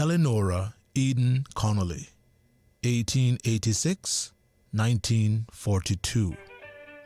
Elanora Eden Connelly, 1886-1942.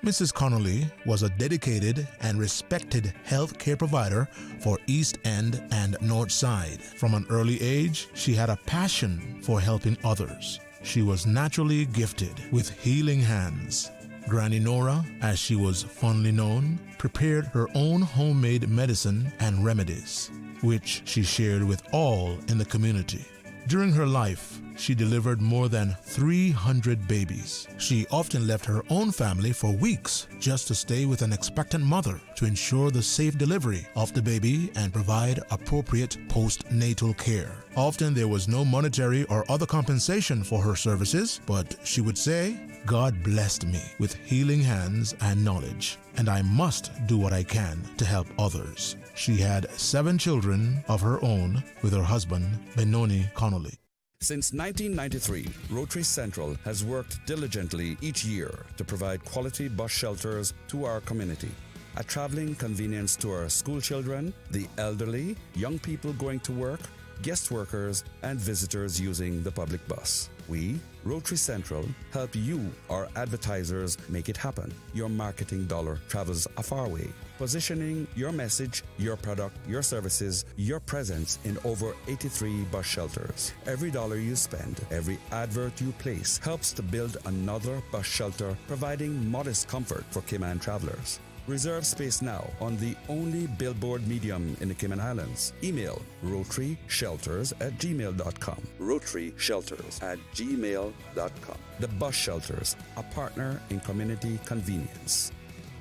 Mrs. Connelly was a dedicated and respected health care provider for East End and North Side. From an early age, she had a passion for helping others. She was naturally gifted with healing hands. Granny Nora, as she was fondly known, prepared her own homemade medicine and remedies, which she shared with all in the community. During her life, she delivered more than 300 babies. She often left her own family for weeks just to stay with an expectant mother to ensure the safe delivery of the baby and provide appropriate postnatal care. Often there was no monetary or other compensation for her services, but she would say, "God blessed me with healing hands and knowledge, and I must do what I can to help others." She had 7 children of her own with her husband, Benoni Connelly. Since 1993, Rotary Central has worked diligently each year to provide quality bus shelters to our community. A traveling convenience to our school children, the elderly, young people going to work, guest workers, and visitors using the public bus. We, Rotary Central, help you, our advertisers, make it happen. Your marketing dollar travels a far way. Positioning your message, your product, your services, your presence in over 83 bus shelters. Every dollar you spend, every advert you place helps to build another bus shelter, providing modest comfort for Cayman travelers. Reserve space now on the only billboard medium in the Cayman Islands. Email rotaryshelters@gmail.com. rotaryshelters@gmail.com. The Bus Shelters, a partner in community convenience.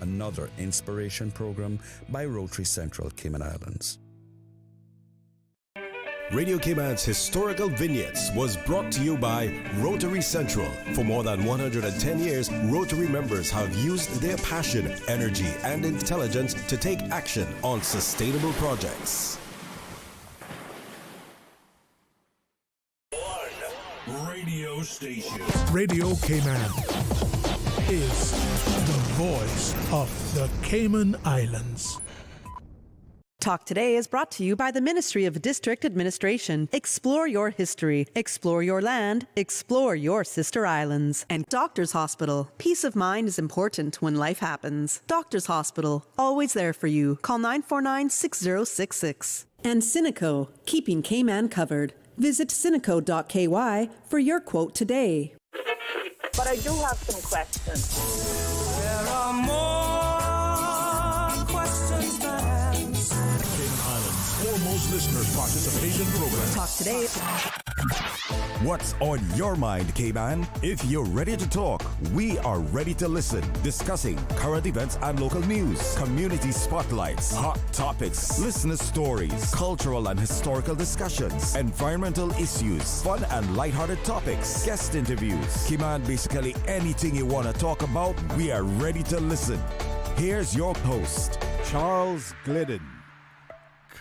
Another inspiration program by Rotary Central Cayman Islands. Radio Cayman's Historical Vignettes was brought to you by Rotary Central. For more than 110 years, Rotary members have used their passion, energy, and intelligence to take action on sustainable projects. One radio station. Radio Cayman is the voice of the Cayman Islands. Talk Today is brought to you by the Ministry of District Administration. Explore your history. Explore your land. Explore your sister islands. And Doctors Hospital. Peace of mind is important when life happens. Doctors Hospital. Always there for you. Call 949-6066. And Cineco. Keeping Cayman covered. Visit cineco.ky for your quote today. But I do have some questions. There are more questions than answers. Cayman Islands foremost listeners participation program. Talk Today. What's on your mind, Cayman? If you're ready to talk, we are ready to listen. Discussing current events and local news, community spotlights, hot topics, listener stories, cultural and historical discussions, environmental issues, fun and lighthearted topics, guest interviews. Cayman, basically anything you want to talk about, we are ready to listen. Here's your host, Charles Glidden.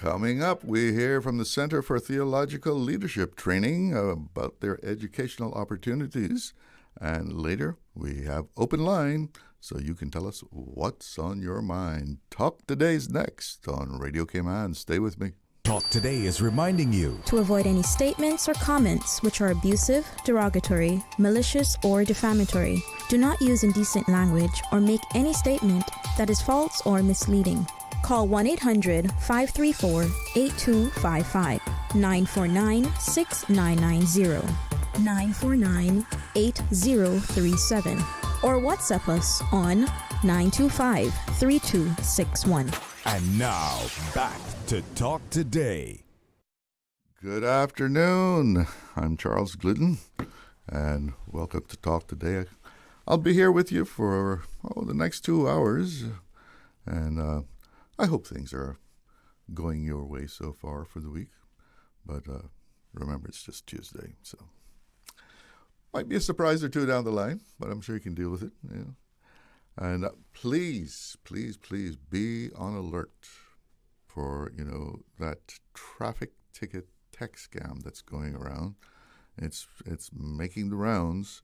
Coming up, we hear from the Center for Theological Leadership Training about their educational opportunities. And later, we have Open Line, so you can tell us what's on your mind. Talk Today's next on Radio Cayman. Stay with me. Talk Today is reminding you to avoid any statements or comments which are abusive, derogatory, malicious, or defamatory. Do not use indecent language or make any statement that is false or misleading. Call 1-800-534-8255, 949-6990, 949-8037, or WhatsApp us on 925-3261. And now, back to Talk Today. Good afternoon. I'm Charles Glidden, and welcome to Talk Today. I'll be here with you for the next 2 hours, and I hope things are going your way so far for the week. But remember, it's just Tuesday, so might be a surprise or two down the line, but I'm sure you can deal with it. Yeah. And please, please, please be on alert for, that traffic ticket text scam that's going around. It's making the rounds,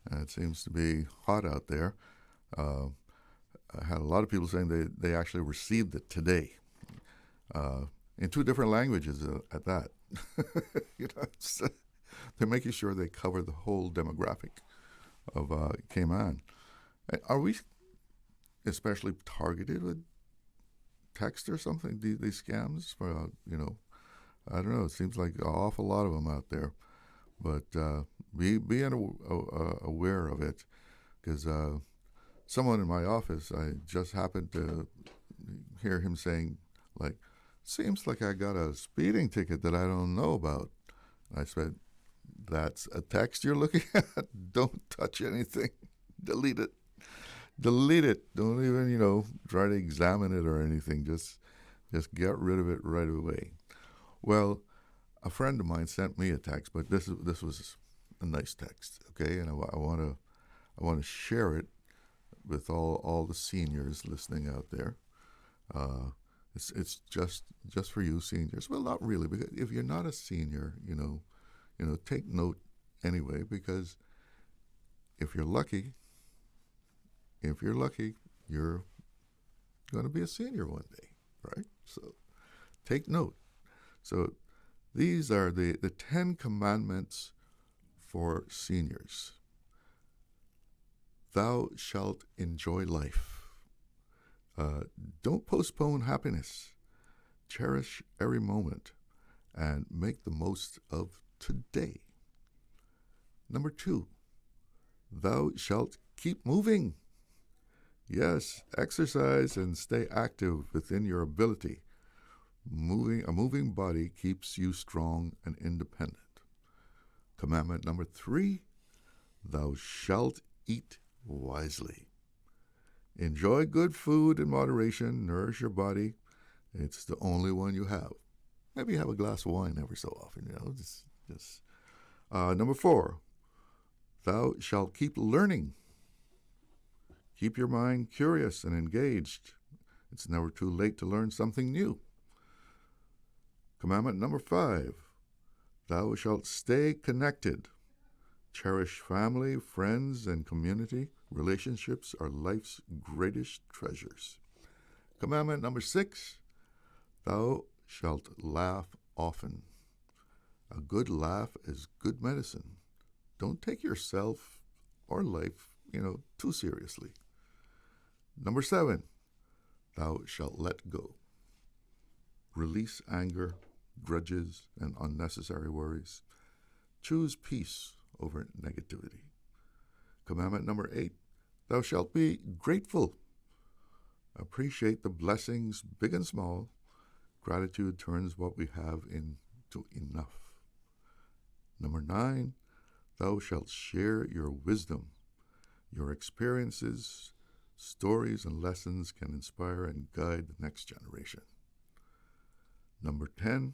and it seems to be hot out there. I had a lot of people saying they actually received it today in 2 different languages at that. They're making sure they cover the whole demographic of Cayman. Are we especially targeted with text or something? These scams for I don't know. It seems like an awful lot of them out there, but be aware of it, because someone in my office, I just happened to hear him saying, like, seems like I got a speeding ticket that I don't know about. I said, that's a text you're looking at? Don't touch anything. Delete it. Delete it. Don't even, try to examine it or anything. Just get rid of it right away. Well, a friend of mine sent me a text, but this was a nice text, okay? And I want to share it with all the seniors listening out there. It's just for you seniors. Well, not really, because if you're not a senior, take note anyway, because if you're lucky, you're going to be a senior one day, right? So take note. So these are the 10 commandments for seniors. Thou shalt enjoy life. Don't postpone happiness. Cherish every moment and make the most of today. Number 2, thou shalt keep moving. Yes, exercise and stay active within your ability. A moving body keeps you strong and independent. Commandment number 3, thou shalt eat wisely. Enjoy good food in moderation. Nourish your body. It's the only one you have. Maybe have a glass of wine every so often, Number 4, thou shalt keep learning. Keep your mind curious and engaged. It's never too late to learn something new. Commandment number 5, thou shalt stay connected. Cherish family, friends, and community. Relationships are life's greatest treasures. Commandment number 6, thou shalt laugh often. A good laugh is good medicine. Don't take yourself or life, too seriously. Number 7, thou shalt let go. Release anger, grudges, and unnecessary worries. Choose peace over negativity. Commandment number 8, thou shalt be grateful. Appreciate the blessings, big and small. Gratitude turns what we have into enough. Number 9, thou shalt share your wisdom. Your experiences, stories, and lessons can inspire and guide the next generation. Number 10,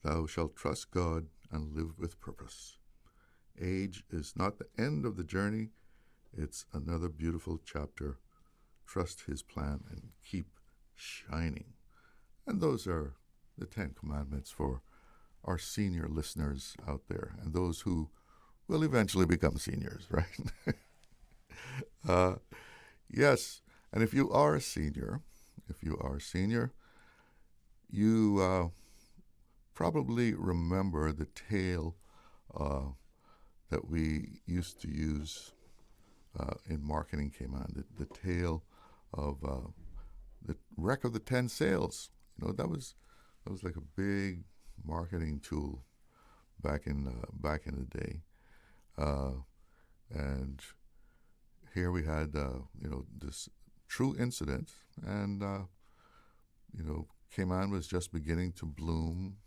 thou shalt trust God and live with purpose. Age is not the end of the journey. It's another beautiful chapter. Trust His plan and keep shining. And those are the 10 commandments for our senior listeners out there and those who will eventually become seniors, right? Yes, and if you are a senior, you probably remember the tale that we used to use in marketing Cayman, the tale of the wreck of the 10 sails. That was like a big marketing tool back in the day, and here we had this true incident, and Cayman was just beginning to bloom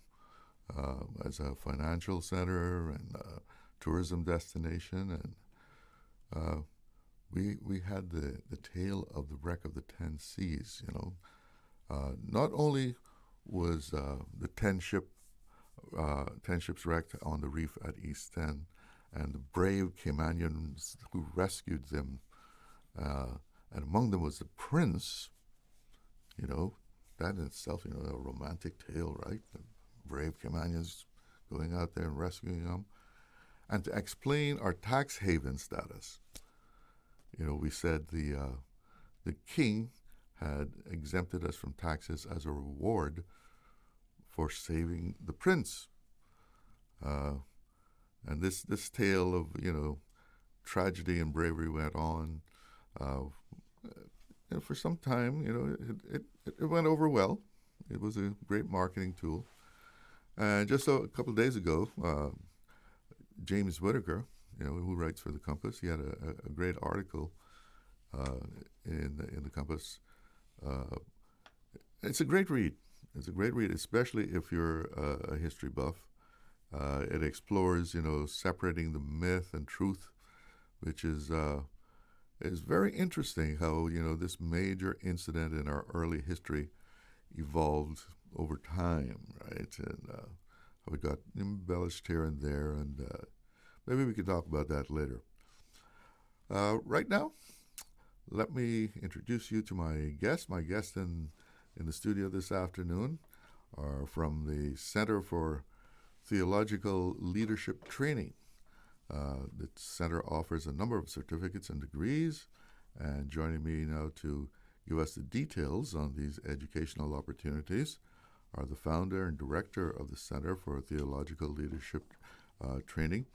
as a financial center and a tourism destination, and we had the tale of the wreck of the 10 seas. Not only was the 10 ships wrecked on the reef at East End, and the brave Caymanians who rescued them, and among them was the prince. That in itself, a romantic tale, right? The brave Caymanians going out there and rescuing them. And to explain our tax haven status, we said the king had exempted us from taxes as a reward for saving the prince. And this tale of, tragedy and bravery went on. And for some time, it went over well. It was a great marketing tool. And just a couple of days ago, James Whitaker, who writes for the Compass, he had a great article in the Compass. It's a great read. It's a great read, especially if you're a history buff. It explores, separating the myth and truth, which is very interesting how, this major incident in our early history evolved over time, right? And how it got embellished here and there, and maybe we could talk about that later. Right now, let me introduce you to my guests. My guests in the studio this afternoon are from the Center for Theological Leadership Training. The center offers a number of certificates and degrees, and joining me now to give us the details on these educational opportunities are the founder and director of the Center for Theological Leadership Training,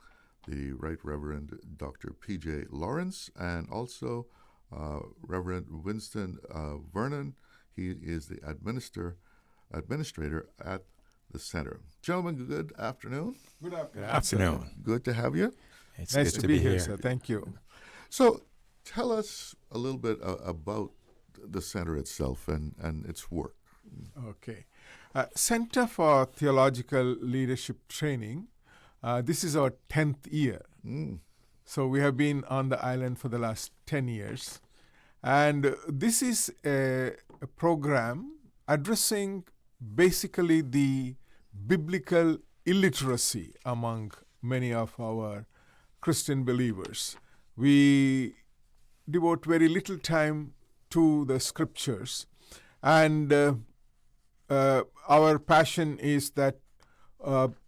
the Right Reverend Dr. P.J. Lawrence, and also Reverend Winston Vernon. He is the administrator at the center. Gentlemen, good afternoon. Good afternoon. Good afternoon. Good to have you. It's nice good to be here, sir. Thank you. So tell us a little bit about the center itself and its work. Okay. Center for Theological Leadership Training, this is our 10th year. So we have been on the island for the last 10 years. And this is a program addressing basically the biblical illiteracy among many of our Christian believers. We devote very little time to the scriptures, and our passion is that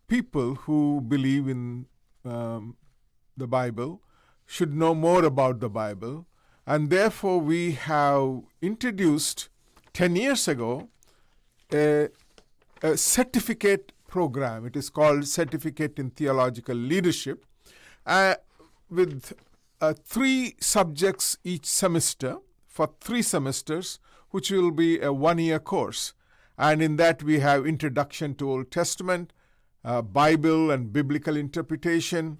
people who believe in the Bible should know more about the Bible, and therefore we have introduced 10 years ago a certificate program. It is called Certificate in Theological Leadership, with 3 subjects each semester for 3 semesters, which will be a 1-year course. And in that we have Introduction to Old Testament, Bible and Biblical Interpretation,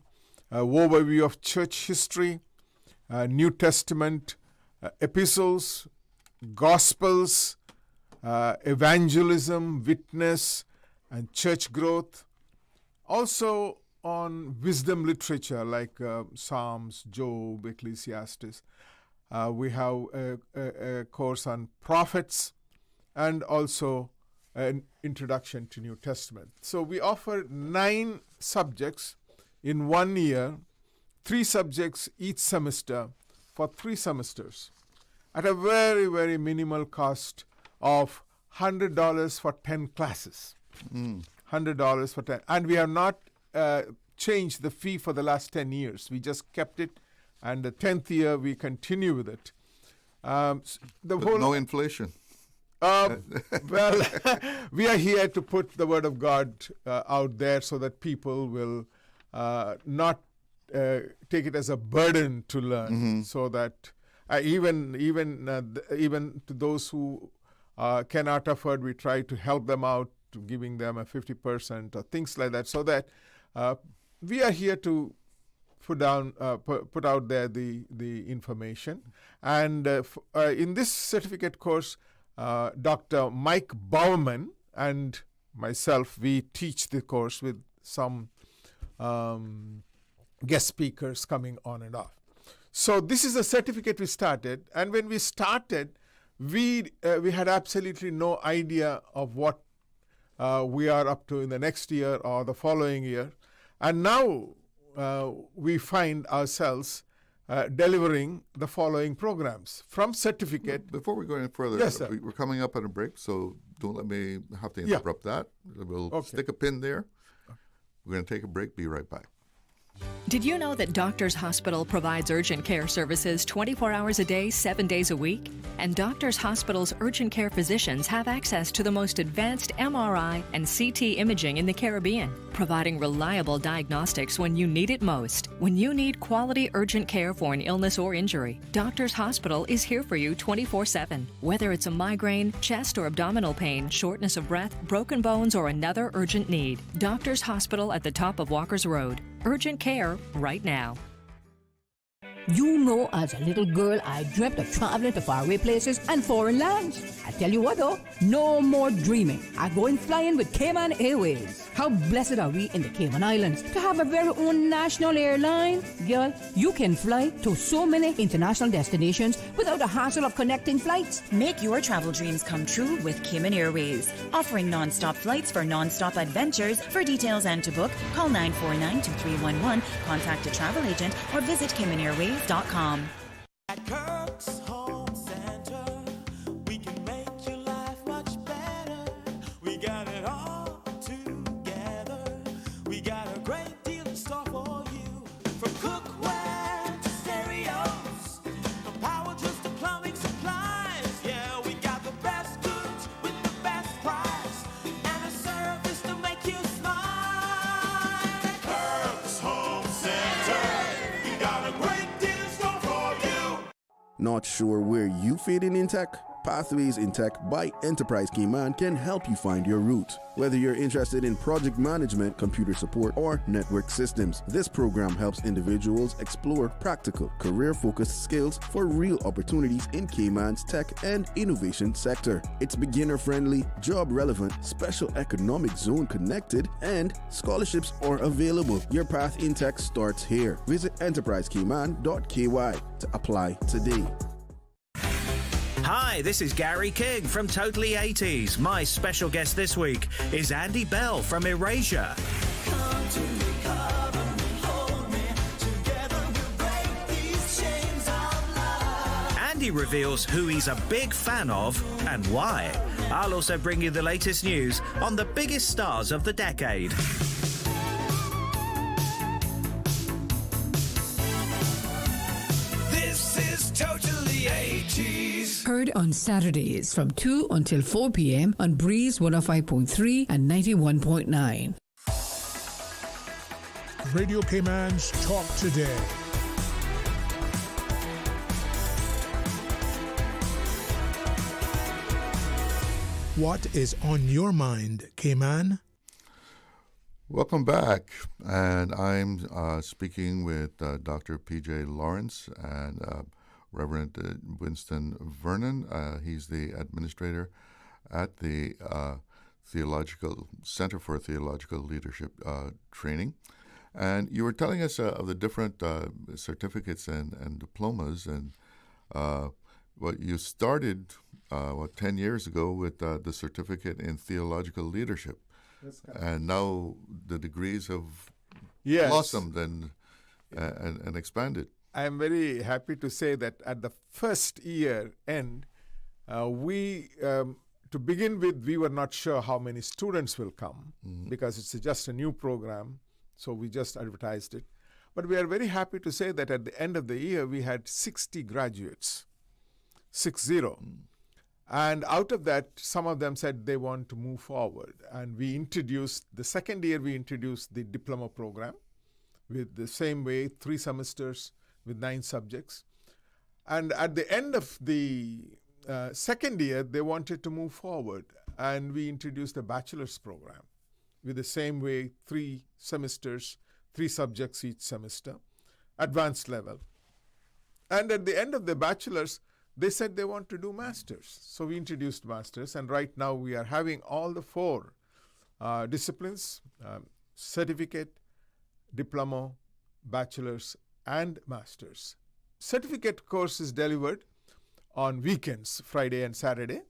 overview of church history, New Testament, epistles, Gospels, evangelism, witness, and church growth. Also on wisdom literature like Psalms, Job, Ecclesiastes. We have a course on prophets and also an introduction to New Testament. So we offer 9 subjects in 1 year, 3 subjects each semester for 3 semesters at a very, very minimal cost of $100 for 10 classes. $100 for 10. And we have not changed the fee for the last 10 years. We just kept it, and the 10th year we continue with it. No inflation. Well, we are here to put the Word of God out there so that people will not take it as a burden to learn, so that even to those who cannot afford, we try to help them out, to giving them a 50% or things like that, so that we are here to put out there the information. And in this certificate course, Dr. Mike Bauman and myself, we teach the course with some guest speakers coming on and off. So this is a certificate we started, and when we started, we had absolutely no idea of what we are up to in the next year or the following year. And now we find ourselves delivering the following programs from certificate. Before we go any further, yes, sir. We're coming up on a break, so don't let me have to interrupt that. We'll stick a pin there. We're going to take a break. Be right back. Did you know that Doctors Hospital provides urgent care services 24 hours a day, 7 days a week? And Doctors Hospital's urgent care physicians have access to the most advanced MRI and CT imaging in the Caribbean, providing reliable diagnostics when you need it most. When you need quality urgent care for an illness or injury, Doctors Hospital is here for you 24/7. Whether it's a migraine, chest or abdominal pain, shortness of breath, broken bones, or another urgent need, Doctors Hospital at the top of Walker's Road. Urgent care right now. You know, as a little girl, I dreamt of traveling to faraway places and foreign lands. I tell you what though, no more dreaming. I'm going flying with Cayman Airways. How blessed are we in the Cayman Islands to have a very own national airline? Girl, you can fly to so many international destinations without the hassle of connecting flights. Make your travel dreams come true with Cayman Airways. Offering non-stop flights for non-stop adventures. For details and to book, call 949-2311, contact a travel agent, or visit CaymanAirways.com. At Kirk's Home Center, we can make your life much better. We got it all together. We got a great deal in store for you. From cookware to stereos, from power tools to plumbing supplies. Yeah, we got the best goods with the best price and a service to make you smile. Kirk's Home Center, we got a great deal in store for you. Not sure where you fit in tech? Pathways in Tech by Enterprise Cayman can help you find your route. Whether you're interested in project management, computer support, or network systems, this program helps individuals explore practical, career-focused skills for real opportunities in Cayman's tech and innovation sector. It's beginner-friendly, job-relevant, special economic zone connected, and scholarships are available. Your path in tech starts here. Visit enterprisecayman.ky to apply today. Hi, this is Gary King from Totally 80s. My special guest this week is Andy Bell from Erasure. Andy reveals who he's a big fan of and why. I'll also bring you the latest news on the biggest stars of the decade. This is Totally 80s. Heard on Saturdays from 2 until 4 p.m. on Breeze 105.3 and 91.9. Radio Cayman's Talk Today. What is on your mind, Cayman? Welcome back, and I'm speaking with Dr. P.J. Lawrence and Reverend Winston Vernon. He's the administrator at the Theological Center for Theological Leadership Training. And you were telling us of the different certificates and diplomas, and what you started 10 years ago with the certificate in theological leadership. And now the degrees have blossomed and expanded. I am very happy to say that at the first year end, to begin with, we were not sure how many students will come because it's just a new program, so we just advertised it. But we are very happy to say that at the end of the year, we had 60 graduates, 60. And out of that, some of them said they want to move forward. And we introduced, the second year, we introduced the diploma program with the same way, 3 semesters with 9 subjects. And at the end of the second year, they wanted to move forward. And we introduced a bachelor's program with the same way, 3 semesters, 3 subjects each semester, advanced level. And at the end of the bachelor's, they said they want to do masters. So we introduced masters, and right now we are having all the 4 disciplines, certificate, diploma, bachelor's, and master's. Certificate course is delivered on weekends, Friday and Saturday,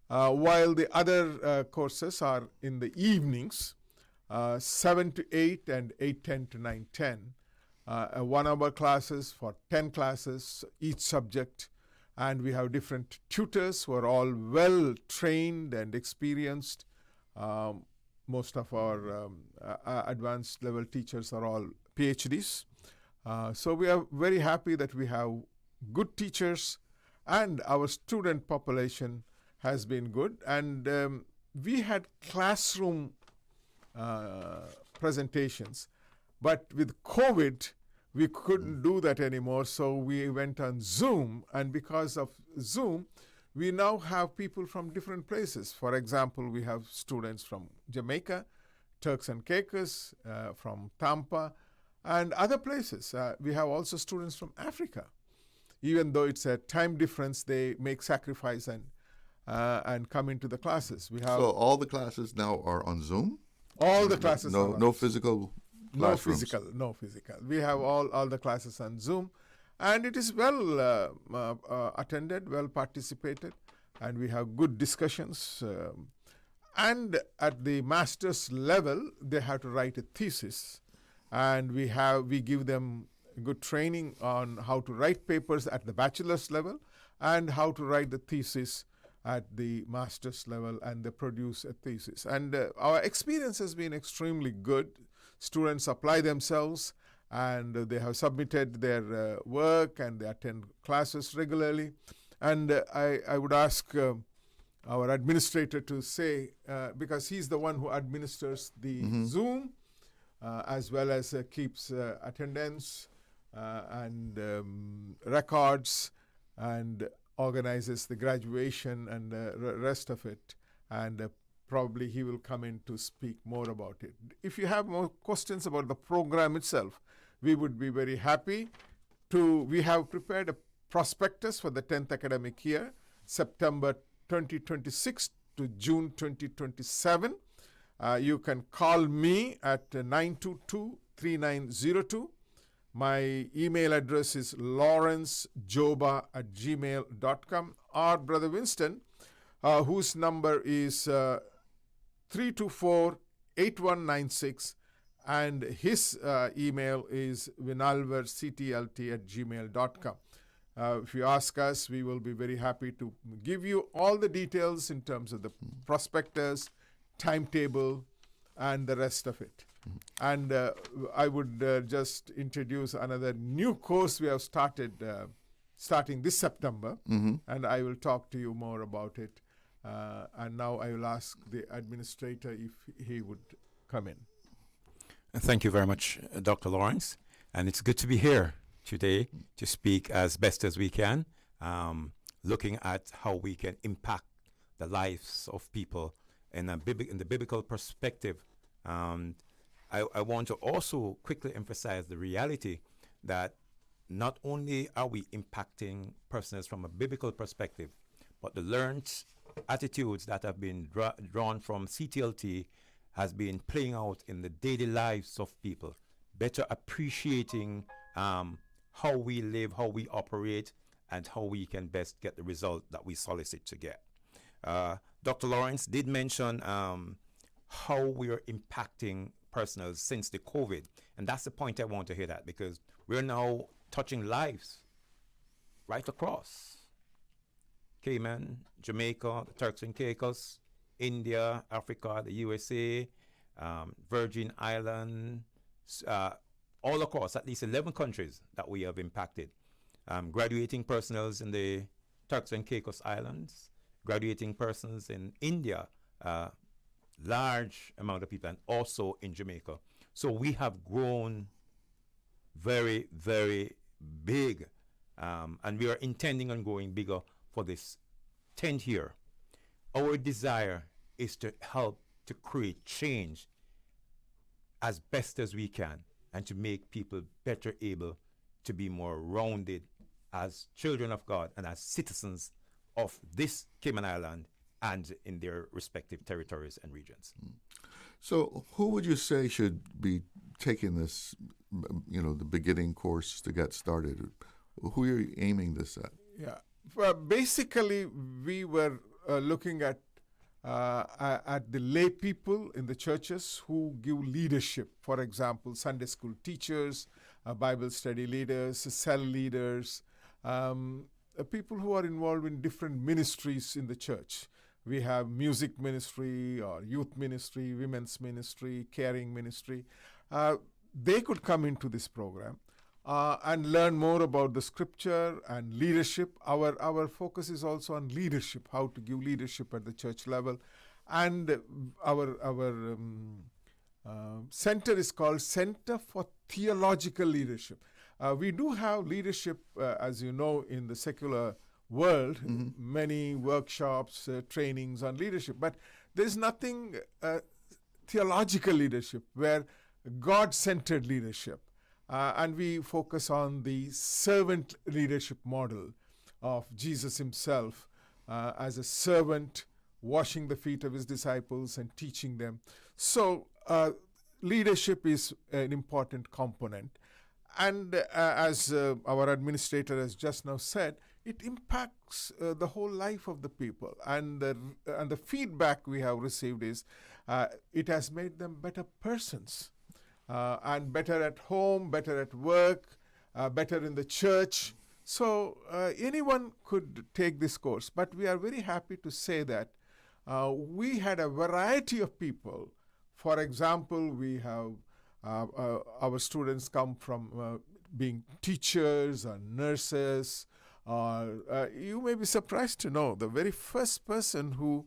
while the other courses are in the evenings, 7 to 8 and 8:10 to 9:10. 1-hour classes for 10 classes, each subject. And we have different tutors who are all well trained and experienced. Most of our advanced level teachers are all PhDs. So we are very happy that we have good teachers, and our student population has been good. And we had classroom presentations, but with COVID, we couldn't do that anymore. So we went on Zoom, and because of Zoom, we now have people from different places. For example, we have students from Jamaica, Turks and Caicos, from Tampa, and other places. We have also students from Africa. Even though it's a time difference, they make sacrifice and come into the classes. We have So all the classes now are on Zoom? all the classes. No physical classrooms? No physical. We have all the classes on Zoom, and it is well attended, well participated, and we have good discussions. And at the master's level, they have to write a thesis, and we give them good training on how to write papers at the bachelor's level and how to write the thesis at the master's level, and they produce a thesis. And our experience has been extremely good. Students apply themselves, and they have submitted their work, and they attend classes regularly. And I would ask our administrator to say, because he's the one who administers the Zoom, as well as keeps attendance and records, and organizes the graduation and the rest of it. And probably he will come in to speak more about it. If you have more questions about the program itself, we would be very happy to. We have prepared a prospectus for the 10th academic year, September 2026 to June 2027. You can call me at 922-3902. My email address is lawrencejoba@gmail.com, or Brother Winston, whose number is 324-8196, and his email is vinalverctlt@gmail.com. If you ask us, we will be very happy to give you all the details in terms of the prospectus, timetable, and the rest of it. And I would just introduce another new course we have started, starting this September, and I will talk to you more about it. And now I will ask the administrator if he would come in. Thank you very much, Dr. Lawrence. And it's good to be here today to speak as best as we can, looking at how we can impact the lives of people in the biblical perspective. I want to also quickly emphasize the reality that not only are we impacting persons from a biblical perspective, but the learned attitudes that have been drawn from CTLT has been playing out in the daily lives of people, better appreciating how we live, how we operate, and how we can best get the result that we solicit to get. Dr. Lawrence did mention how we are impacting personals since the COVID, and that's the point I want to hear that, because we're now touching lives right across Cayman, Jamaica, the Turks and Caicos, India, Africa, the USA, Virgin Islands, all across at least 11 countries that we have impacted. Graduating personnels in the Turks and Caicos Islands, graduating persons in India, large amount of people, and also in Jamaica. So we have grown very, very big, and we are intending on going bigger for this 10th year. Our desire is to help to create change as best as we can, and to make people better able to be more rounded as children of God and as citizens of this Cayman Island and in their respective territories and regions. So who would you say should be taking this, the beginning course to get started? Who are you aiming this at? Yeah. Well, basically, we were looking at the lay people in the churches who give leadership. For example, Sunday school teachers, Bible study leaders, cell leaders, people who are involved in different ministries in the church. We have music ministry or youth ministry, women's ministry, caring ministry. they could come into this program and learn more about the scripture and leadership. Our focus is also on leadership, how to give leadership at the church level. And our center is called Center for Theological Leadership. We do have leadership, as you know, in the secular world, many workshops, trainings on leadership. But there's nothing theological leadership, where God-centered leadership. And we focus on the servant leadership model of Jesus himself as a servant, washing the feet of his disciples and teaching them. So leadership is an important component. And as our administrator has just now said, it impacts the whole life of the people. And the feedback we have received is it has made them better persons, and better at home, better at work, better in the church. So anyone could take this course. But we are very happy to say that we had a variety of people. For example, we have our students come from being teachers or nurses. You may be surprised to know the very first person who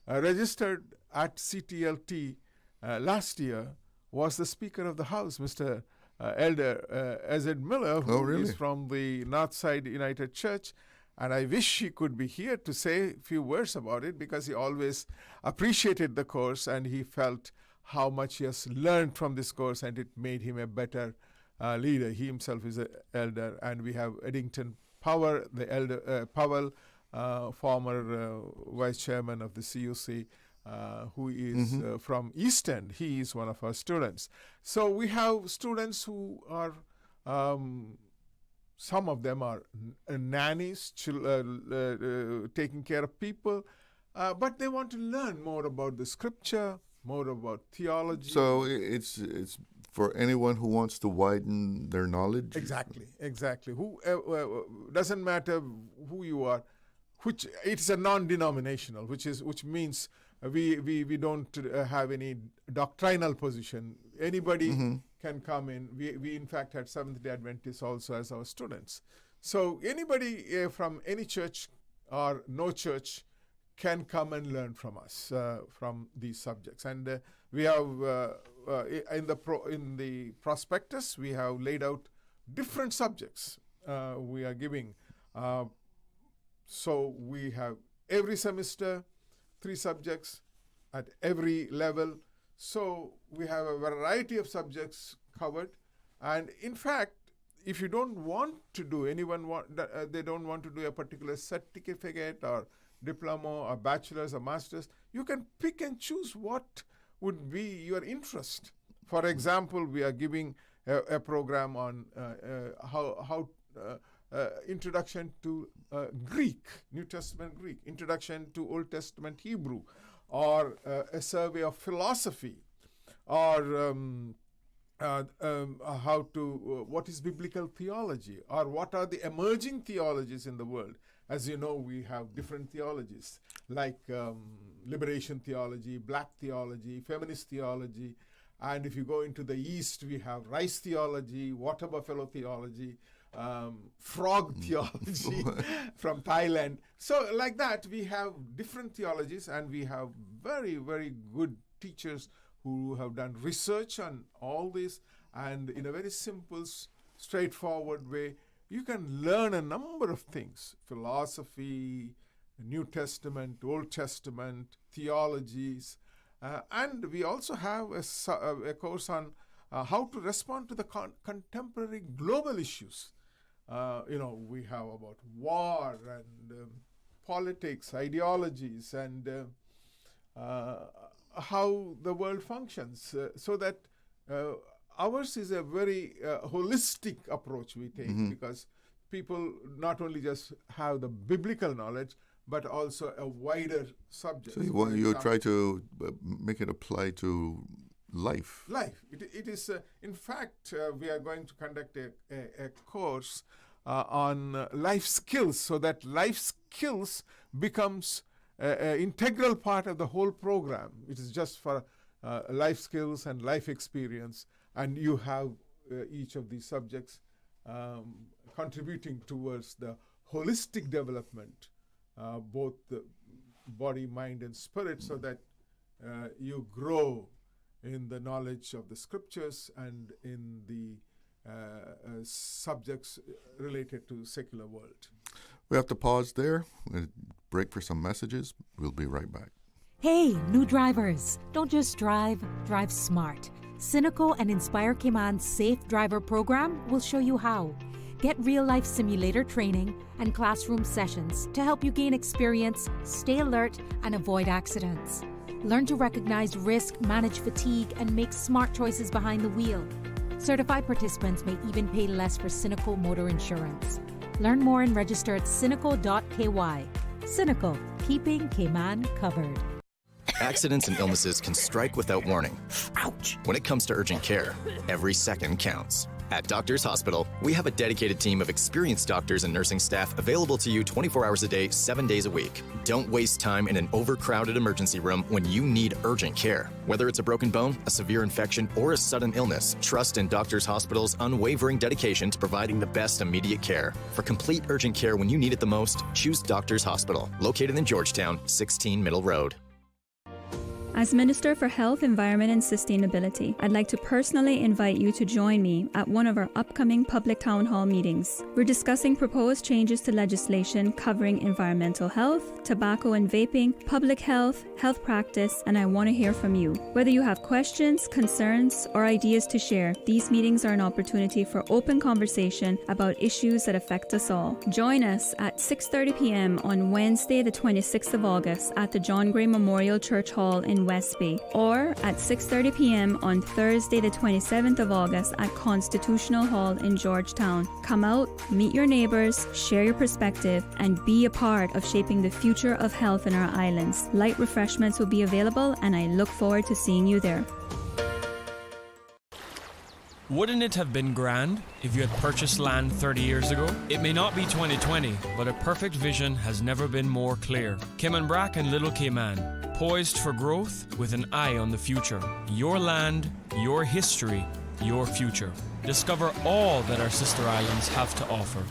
registered at CTLT last year was the Speaker of the House, Mr. Elder Ezed Miller, who is from the Northside United Church. And I wish he could be here to say a few words about it, because he always appreciated the course and he felt how much he has learned from this course, and it made him a better leader. He himself is an elder. And we have Eddington Powell, the elder Powell, former vice chairman of the CUC, who is from East End. He is one of our students. So we have students who are, some of them are nannies, taking care of people, but they want to learn more about the scripture, more about theology. So it's for anyone who wants to widen their knowledge? Exactly. Who doesn't matter who you are, which it's a non-denominational, which means we don't have any doctrinal position. Anybody can come in. We in fact had Seventh-day Adventists also as our students. So anybody from any church or no church can come and learn from us from these subjects. And we have in the prospectus we have laid out different subjects we are giving. So we have every semester 3 subjects at every level. So we have a variety of subjects covered. And in fact, if you don't want to do, they don't want to do a particular certificate or diploma or bachelor's or master's, you can pick and choose what would be your interest. For example, we are giving a program on how introduction to Greek, New Testament Greek, introduction to Old Testament Hebrew, or a survey of philosophy, or what is biblical theology, or what are the emerging theologies in the world. As you know, we have different theologies like liberation theology, black theology, feminist theology. And if you go into the East, we have rice theology, water buffalo theology, frog theology from Thailand. So like that, we have different theologies, and we have very, very good teachers who have done research on all this. And in a very simple, straightforward way, you can learn a number of things: philosophy, New Testament, Old Testament, theologies. And we also have a course on how to respond to the contemporary global issues. We have about war and politics, ideologies, and how the world functions. So that ours is a very holistic approach we take, because people not only just have the biblical knowledge, but also a wider subject. So you try to make it apply to life. It is, in fact, we are going to conduct a course on life skills, so that life skills becomes an integral part of the whole program. It is just for life skills and life experience, and you have each of these subjects contributing towards the holistic development, both the body, mind, and spirit, so that you grow in the knowledge of the scriptures and in the subjects related to secular world. We have to pause there, break for some messages. We'll be right back. Hey, new drivers, don't just drive, drive smart. Cynical and Inspire Cayman's Safe Driver program will show you how. Get real-life simulator training and classroom sessions to help you gain experience, stay alert, and avoid accidents. Learn to recognize risk, manage fatigue, and make smart choices behind the wheel. Certified participants may even pay less for Cynical motor insurance. Learn more and register at cynical.ky. Cynical, keeping Cayman covered. Accidents and illnesses can strike without warning. Ouch! When it comes to urgent care, every second counts. At Doctors Hospital, we have a dedicated team of experienced doctors and nursing staff available to you 24 hours a day, 7 days a week. Don't waste time in an overcrowded emergency room when you need urgent care. Whether it's a broken bone, a severe infection, or a sudden illness, trust in Doctors Hospital's unwavering dedication to providing the best immediate care. For complete urgent care when you need it the most, choose Doctors Hospital, located in Georgetown, 16 Middle Road. As Minister for Health, Environment and Sustainability, I'd like to personally invite you to join me at one of our upcoming public town hall meetings. We're discussing proposed changes to legislation covering environmental health, tobacco and vaping, public health, health practice, and I want to hear from you. Whether you have questions, concerns, or ideas to share, these meetings are an opportunity for open conversation about issues that affect us all. Join us at 6:30 p.m. on Wednesday, the 26th of August at the John Gray Memorial Church Hall in Westby, or at 6:30 p.m. on Thursday, the 27th of August at Constitutional Hall in Georgetown. Come out, meet your neighbors, share your perspective, and be a part of shaping the future of health in our islands. Light refreshments will be available, and I look forward to seeing you there. Wouldn't it have been grand if you had purchased land 30 years ago? It may not be 2020, but a perfect vision has never been more clear. Cayman Brac and Little Cayman, poised for growth with an eye on the future. Your land, your history, your future. Discover all that our sister islands have to offer.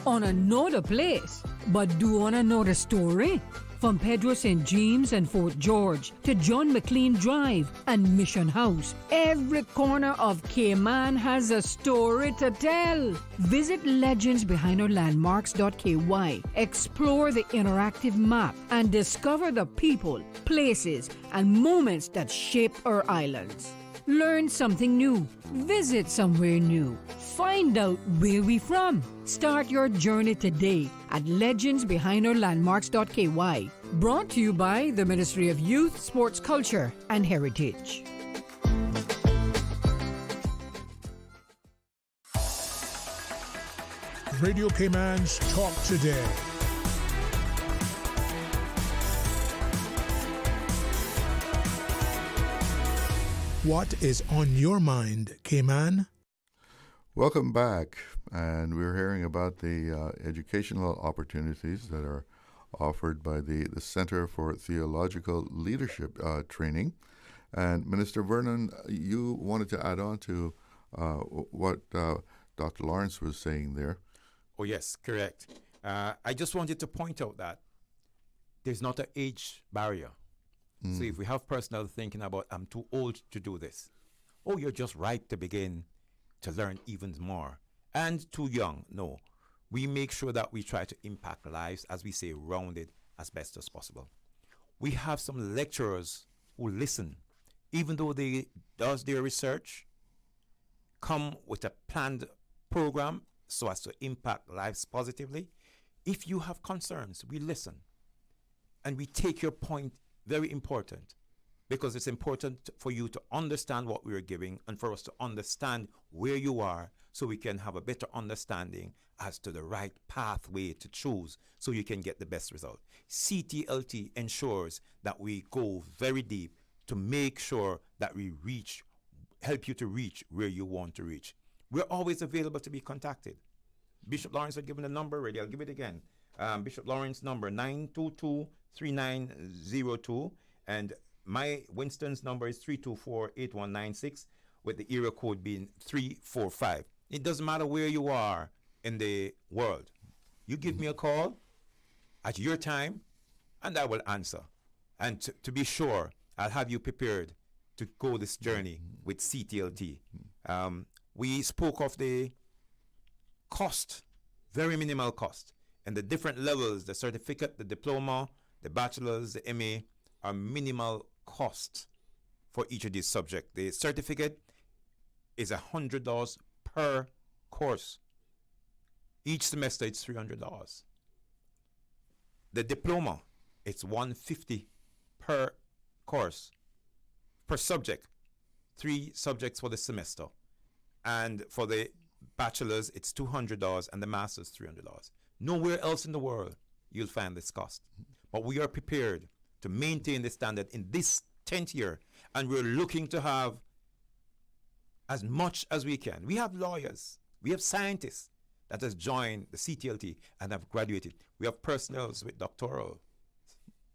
On another place, but do on another story? From Pedro St. James and Fort George to John McLean Drive and Mission House, every corner of Cayman has a story to tell. Visit legendsbehindOurlandmarks.ky, explore the interactive map, and discover the people, places, and moments that shape our islands. Learn something new. Visit somewhere new. Find out where we're from. Start your journey today at legendsbehindOurlandmarks.ky. Brought to you by the Ministry of Youth, Sports Culture and Heritage. Radio Cayman's Talk Today. What is on your mind, Cayman? Welcome back, and we're hearing about the educational opportunities that are offered by the Center for Theological Leadership Training. And Minister Vernon, you wanted to add on to what Dr. Lawrence was saying there. Oh, yes, correct. I just wanted to point out that there's not an age barrier. So if we have personnel thinking about, I'm too old to do this, oh, you're just ripe to begin to learn even more, and too young. No, we make sure that we try to impact lives, as we say, rounded as best as possible. We have some lecturers who listen, even though they does their research, come with a planned program so as to impact lives positively. If you have concerns, we listen, and we take your point. Very important, because it's important for you to understand what we are giving and for us to understand where you are so we can have a better understanding as to the right pathway to choose so you can get the best result. CTLT ensures that we go very deep to make sure that we help you to reach where you want to reach. We're always available to be contacted. Bishop Lawrence had given the number already. I'll give it again. Bishop Lawrence number 922-3902, and my Winston's number is 324-8196, with the area code being 345. It doesn't matter where you are in the world. You give me a call at your time, and I will answer. And to be sure, I'll have you prepared to go this journey with CTLT. We spoke of the cost, very minimal cost, and the different levels, the certificate, the diploma, the bachelor's, the MA, are minimal cost for each of these subjects. The certificate is $100 per course. Each semester it's $300. The diploma, it's $150 per course, per subject, 3 subjects for the semester. And for the bachelor's, it's $200, and the master's $300. Nowhere else in the world you'll find this cost. But we are prepared to maintain the standard in this 10th year, and we're looking to have as much as we can. We have lawyers, we have scientists that has joined the CTLT and have graduated. We have personnel with doctoral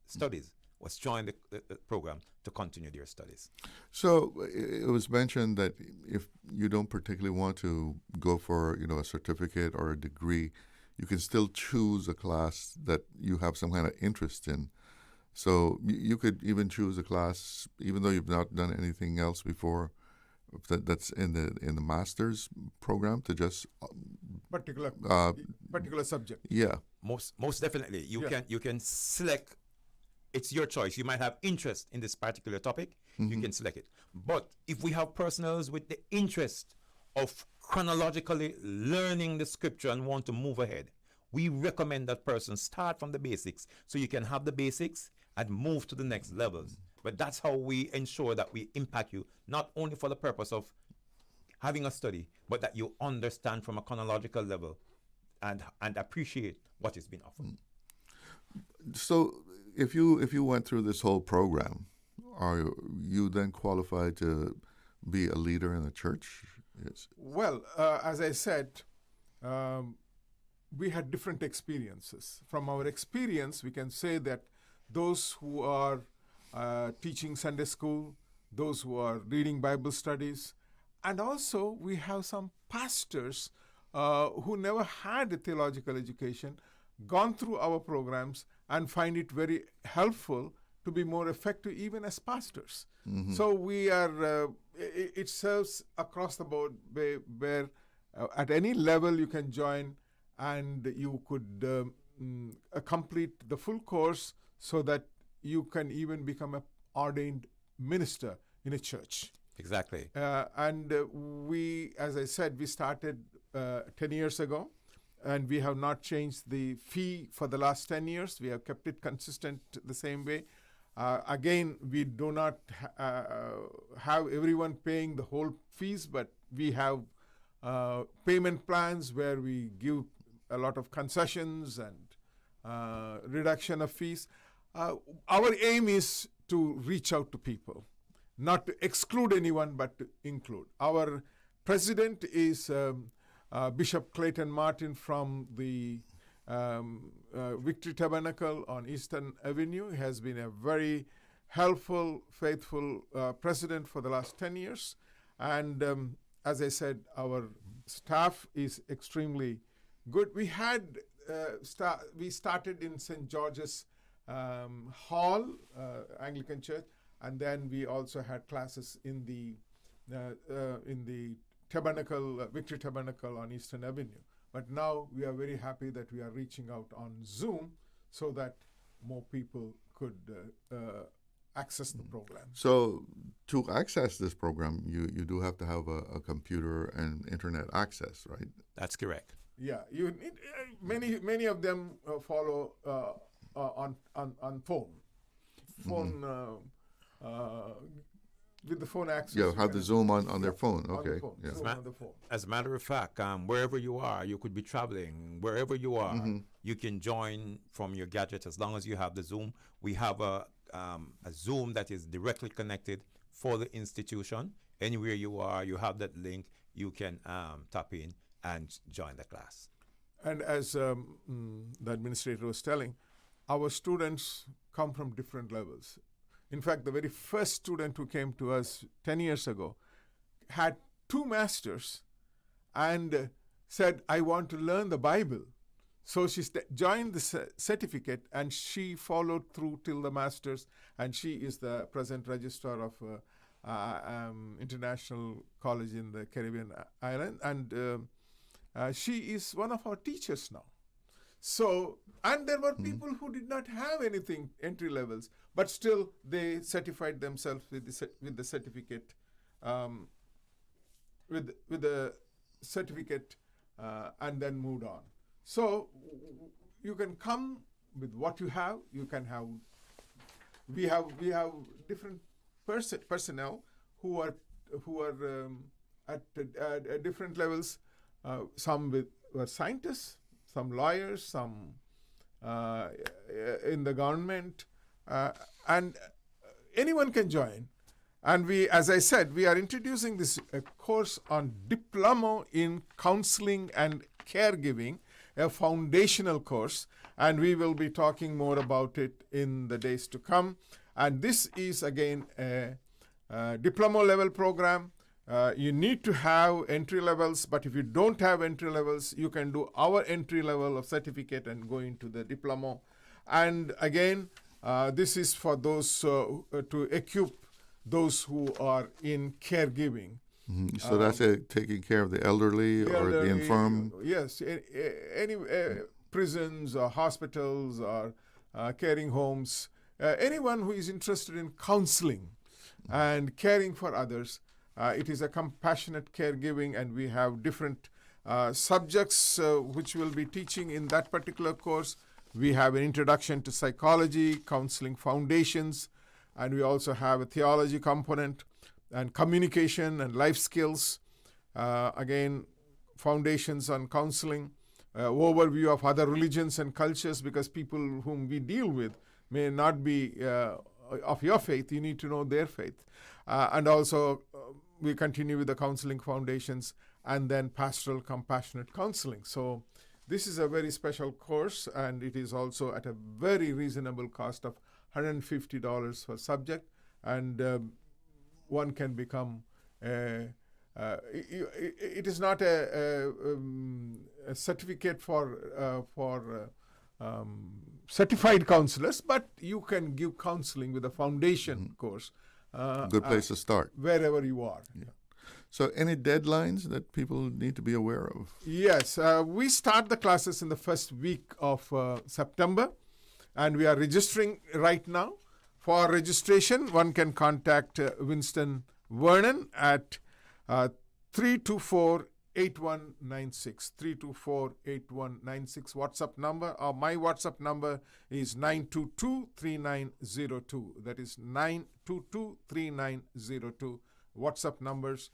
studies was joined the program to continue their studies. So it was mentioned that if you don't particularly want to go for a certificate or a degree, you can still choose a class that you have some kind of interest in. So you could even choose a class even though you've not done anything else before that's in the master's program to just particular subject. Yeah, most definitely. You can select. It's your choice. You might have interest in this particular topic. You can select it. But if we have personnel with the interest of chronologically learning the scripture and want to move ahead, we recommend that person start from the basics so you can have the basics and move to the next levels. But that's how we ensure that we impact you, not only for the purpose of having a study, but that you understand from a chronological level and appreciate what is being offered. So if you went through this whole program, are you then qualified to be a leader in the church? Yes. Well, as I said, we had different experiences. From our experience, we can say that those who are teaching Sunday school, those who are reading Bible studies, and also we have some pastors who never had a theological education, gone through our programs and find it very helpful to be more effective even as pastors. So we are, it serves across the board where at any level you can join and you could complete the full course so that you can even become an ordained minister in a church. Exactly. And we, as I said, we started 10 years ago, and we have not changed the fee for the last 10 years. We have kept it consistent the same way. Again, we do not have everyone paying the whole fees, but we have payment plans where we give a lot of concessions and reduction of fees. Our aim is to reach out to people, not to exclude anyone, but to include. Our president is Bishop Clayton Martin from the Victory Tabernacle on Eastern Avenue. He has been a very helpful, faithful president for the last 10 years. And as I said, our staff is extremely good. We had we started in St. George's Hall, Anglican Church, and then we also had classes in the Tabernacle, Victory Tabernacle on Eastern Avenue. But now we are very happy that we are reaching out on Zoom so that more people could access the program. So to access this program, you do have to have a computer and internet access, right? That's correct. Yeah, you need, many of them follow on phone. With the phone access. Yeah, have the Zoom on their phone. Okay. As a matter of fact, wherever you are, you could be traveling. Wherever you are, you can join from your gadget as long as you have the Zoom. We have a Zoom that is directly connected for the institution. Anywhere you are, you have that link. You can tap in and join the class. And as the administrator was telling, our students come from different levels. In fact, the very first student who came to us 10 years ago had 2 masters and said, I want to learn the Bible. So she joined the certificate and she followed through till the masters, and she is the present registrar of International College in the Caribbean island, and she is one of our teachers now. So, and there were people who did not have anything entry levels, but still they certified themselves with the certificate, with the certificate, and then moved on. So you can come with what you have. You can have. We have different personnel who are at different levels. Some were scientists, some lawyers, some in the government, and anyone can join. And we, as I said, we are introducing this course on Diploma in Counseling and Caregiving, a foundational course, and we will be talking more about it in the days to come. And this is again a diploma level program. You need to have entry levels, but if you don't have entry levels, you can do our entry level of certificate and go into the diploma. And again, this is for those to equip those who are in caregiving. So that's taking care of the elderly or the infirm? Yes, any prisons or hospitals or caring homes, anyone who is interested in counseling and caring for others. It is a compassionate caregiving, and we have different subjects which we'll be teaching in that particular course. We have an introduction to psychology, counseling foundations, and we also have a theology component and communication and life skills. Again, foundations on counseling, overview of other religions and cultures, because people whom we deal with may not be of your faith. You need to know their faith. And also, we continue with the counseling foundations and then pastoral compassionate counseling. So this is a very special course, and it is also at a very reasonable cost of $150 per subject, and one can become it is not a certificate for certified counselors, but you can give counseling with a foundation course. Good place to start. Wherever you are. Yeah. So any deadlines that people need to be aware of? Yes. We start the classes in the first week of September, and we are registering right now. For registration, one can contact Winston Vernon at 324-8196. 324-8196 WhatsApp number. Or my WhatsApp number is 922-3902. That is 922-3902. WhatsApp numbers.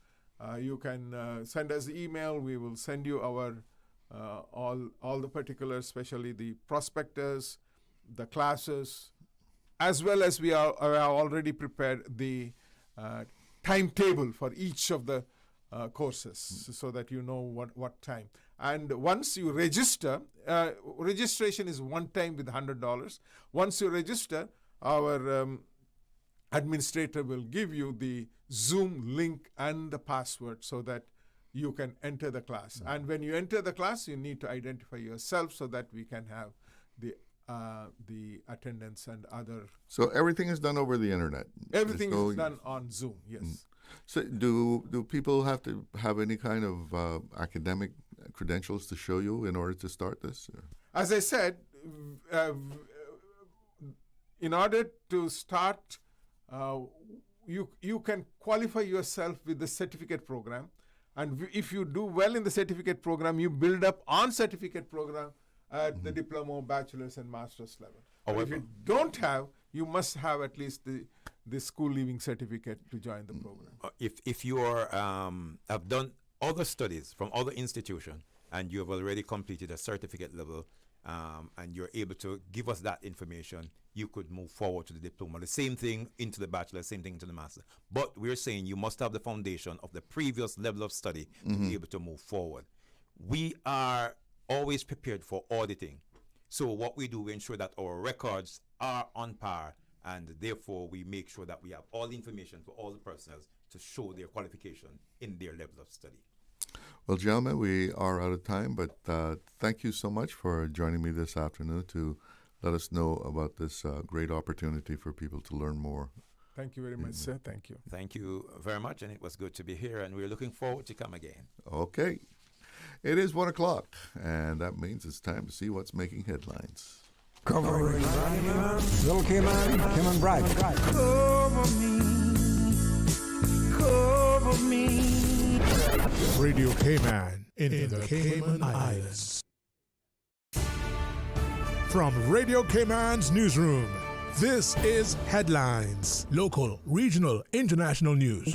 You can send us email. We will send you our all the particulars, especially the prospectus, the classes, as well as we are already prepared the timetable for each of the courses, so that you know what time. And once you register, registration is one time with $100. Once you register, our administrator will give you the Zoom link and the password so that you can enter the class. And when you enter the class, you need to identify yourself so that we can have the attendance and other. So everything is done over the internet? Everything is done on Zoom, yes. So do people have to have any kind of academic credentials to show you in order to start this? Or? As I said, in order to start, you can qualify yourself with the certificate program. And if you do well in the certificate program, you build up on certificate program at the diploma, bachelor's, and master's level. But if you don't have, you must have at least the school leaving certificate to join the program. If you are have done other studies from other institutions and you have already completed a certificate level, and you're able to give us that information, you could move forward to the diploma. The same thing into the bachelor, same thing into the master. But we're saying you must have the foundation of the previous level of study to be able to move forward. We are always prepared for auditing. So what we do, we ensure that our records are on par, and therefore we make sure that we have all the information for all the personnel to show their qualification in their level of study. Well, gentlemen, we are out of time, but thank you so much for joining me this afternoon to let us know about this great opportunity for people to learn more. Thank you very much, sir. Thank you. Thank you very much, and it was good to be here, and we're looking forward to come again. Okay. It is 1 o'clock, and that means it's time to see what's making headlines. Covering Little Cayman, Kim and Bragg. Cover me. Radio Cayman in the Cayman Islands. From Radio Cayman's newsroom, this is Headlines. Local, regional, international news.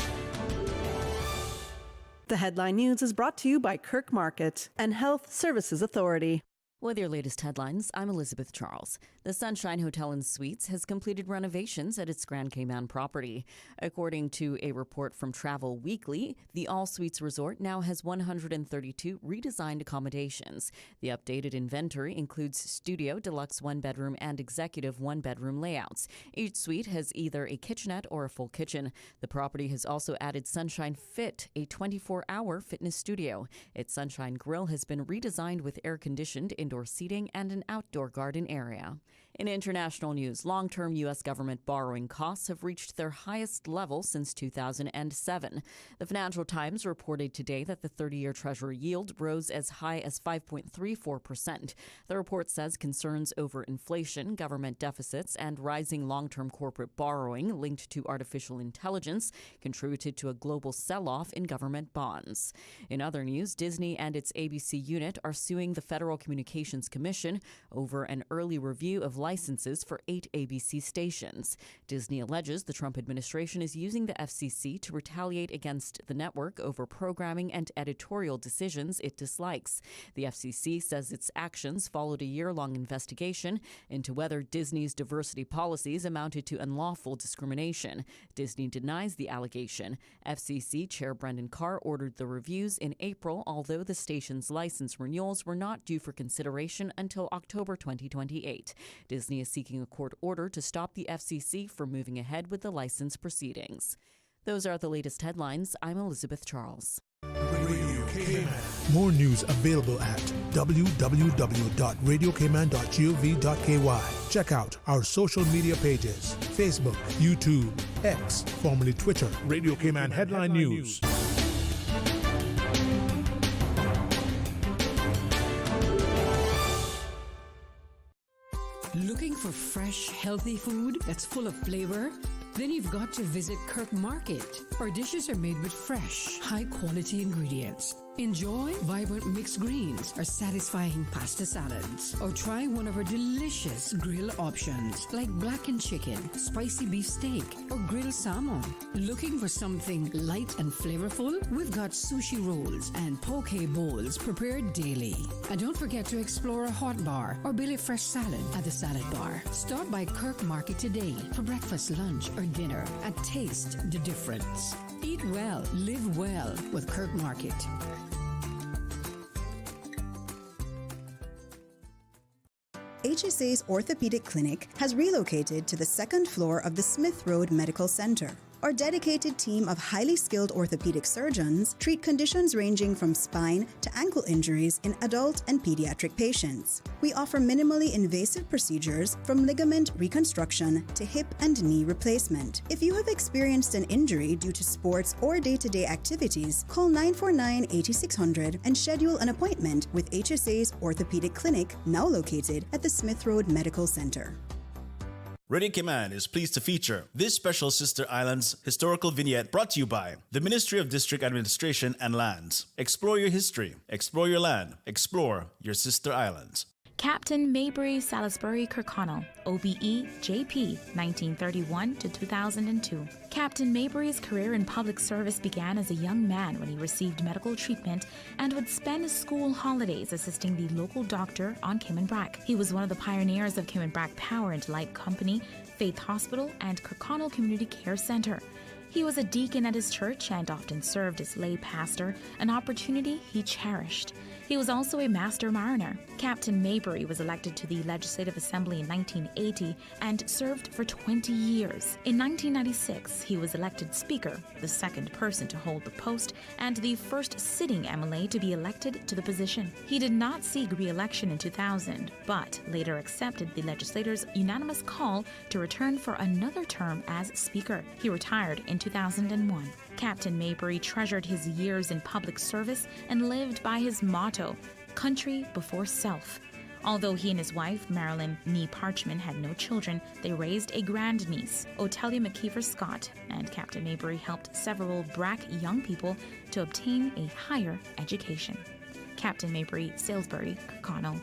The headline news is brought to you by Kirk Market and Health Services Authority. With your latest headlines, I'm Elizabeth Charles. The Sunshine Hotel and Suites has completed renovations at its Grand Cayman property. According to a report from Travel Weekly, the All Suites Resort now has 132 redesigned accommodations. The updated inventory includes studio, deluxe one-bedroom, and executive one-bedroom layouts. Each suite has either a kitchenette or a full kitchen. The property has also added Sunshine Fit, a 24-hour fitness studio. Its Sunshine Grill has been redesigned with air-conditioned indoor seating and an outdoor garden area. In international news, long-term U.S. government borrowing costs have reached their highest level since 2007. The Financial Times reported today that the 30-year Treasury yield rose as high as 5.34%. The report says concerns over inflation, government deficits, and rising long-term corporate borrowing linked to artificial intelligence contributed to a global sell-off in government bonds. In other news, Disney and its ABC unit are suing the Federal Communications Commission over an early review of licenses for 8 ABC stations. Disney alleges the Trump administration is using the FCC to retaliate against the network over programming and editorial decisions it dislikes. The FCC says its actions followed a year-long investigation into whether Disney's diversity policies amounted to unlawful discrimination. Disney denies the allegation. FCC Chair Brendan Carr ordered the reviews in April, although the station's license renewals were not due for consideration until October 2028. Disney is seeking a court order to stop the FCC from moving ahead with the license proceedings. Those are the latest headlines. I'm Elizabeth Charles. Radio Cayman. More news available at www.radiocayman.gov.ky. Check out our social media pages: Facebook, YouTube, X, formerly Twitter. Radio Cayman Headline News. Looking for fresh, healthy food that's full of flavor? Then you've got to visit Kirk Market. Our dishes are made with fresh, high-quality ingredients. Enjoy vibrant mixed greens or satisfying pasta salads. Or try one of our delicious grill options like blackened chicken, spicy beef steak, or grilled salmon. Looking for something light and flavorful? We've got sushi rolls and poke bowls prepared daily. And don't forget to explore a hot bar or belly fresh salad at the salad bar. Stop by Kirk Market today for breakfast, lunch, or dinner and taste the difference. Eat well, live well with Kirk Market. HSA's Orthopedic Clinic has relocated to the second floor of the Smith Road Medical Center. Our dedicated team of highly skilled orthopedic surgeons treat conditions ranging from spine to ankle injuries in adult and pediatric patients. We offer minimally invasive procedures from ligament reconstruction to hip and knee replacement. If you have experienced an injury due to sports or day-to-day activities, call 949-8600 and schedule an appointment with HSA's Orthopedic Clinic, now located at the Smith Road Medical Center. Radio Cayman is pleased to feature this special Sister Islands historical vignette brought to you by the Ministry of District Administration and Lands. Explore your history, explore your land, explore your Sister Islands. Captain Maybury Salisbury Kirkconnell, OBE JP, 1931 to 2002. Captain Maybury's career in public service began as a young man when he received medical treatment and would spend his school holidays assisting the local doctor on Cayman Brac. He was one of the pioneers of Cayman Brac Power and Light Company, Faith Hospital, and Kirkconnell Community Care Center. He was a deacon at his church and often served as lay pastor, an opportunity he cherished. He was also a master mariner. Captain Maybury was elected to the Legislative Assembly in 1980 and served for 20 years. In 1996, he was elected Speaker, the second person to hold the post, and the first sitting MLA to be elected to the position. He did not seek re-election in 2000, but later accepted the legislators' unanimous call to return for another term as Speaker. He retired in 2001. Captain Maybury treasured his years in public service and lived by his motto, country before self. Although he and his wife, Marilyn Nee Parchman, had no children, they raised a grandniece, Otelia McKeever Scott, and Captain Maybury helped several BRAC young people to obtain a higher education. Captain Maybury, Salisbury, Connell.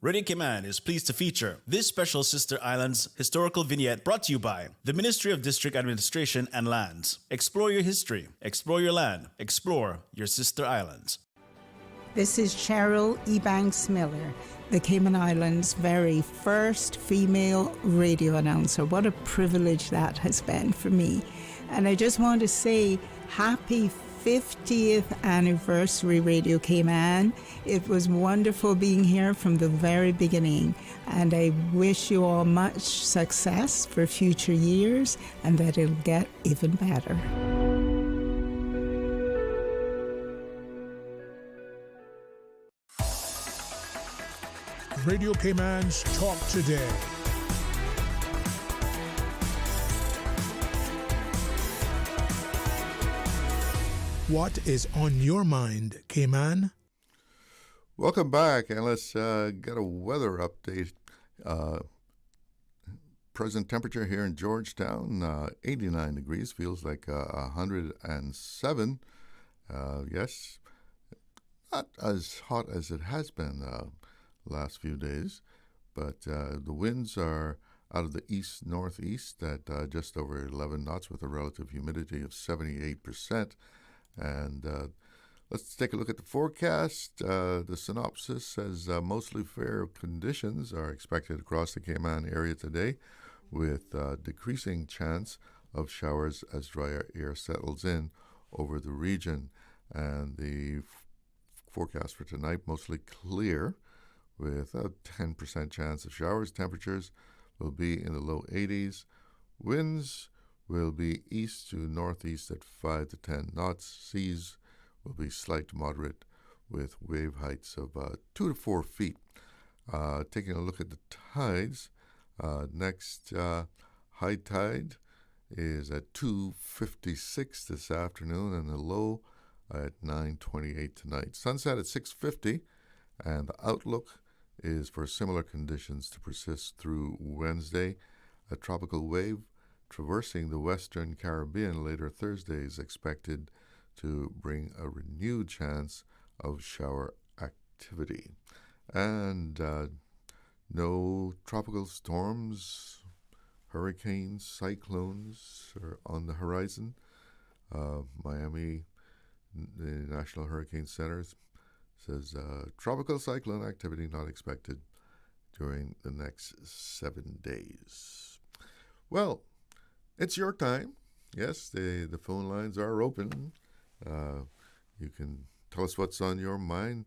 Radio Cayman is pleased to feature this special Sister Islands historical vignette brought to you by the Ministry of District Administration and Lands. Explore your history, explore your land, explore your Sister Islands. This is Cheryl Ebanks Miller, the Cayman Islands' very first female radio announcer. What a privilege that has been for me. And I just want to say happy 50th anniversary Radio Cayman. It was wonderful being here from the very beginning, and I wish you all much success for future years and that it'll get even better. Radio Cayman's Talk Today. What is on your mind, Cayman? Welcome back, and let's get a weather update. Present temperature here in Georgetown, 89 degrees, feels like 107. Yes, not as hot as it has been last few days, but the winds are out of the east-northeast at just over 11 knots with a relative humidity of 78%. And let's take a look at the forecast. The synopsis says mostly fair conditions are expected across the Cayman area today, with decreasing chance of showers as drier air settles in over the region. And the forecast for tonight, mostly clear, with a 10% chance of showers. Temperatures will be in the low 80s. Winds will be east to northeast at 5 to 10 knots. Seas will be slight to moderate with wave heights of 2 to 4 feet. Taking a look at the tides, next high tide is at 2:56 this afternoon and the low at 9:28 tonight. Sunset at 6:50, and the outlook is for similar conditions to persist through Wednesday. A tropical wave traversing the Western Caribbean later Thursday is expected to bring a renewed chance of shower activity. And no tropical storms, hurricanes, cyclones are on the horizon. Miami, the National Hurricane Center says tropical cyclone activity not expected during the next 7 days. Well, it's your time. Yes, the phone lines are open. You can tell us what's on your mind.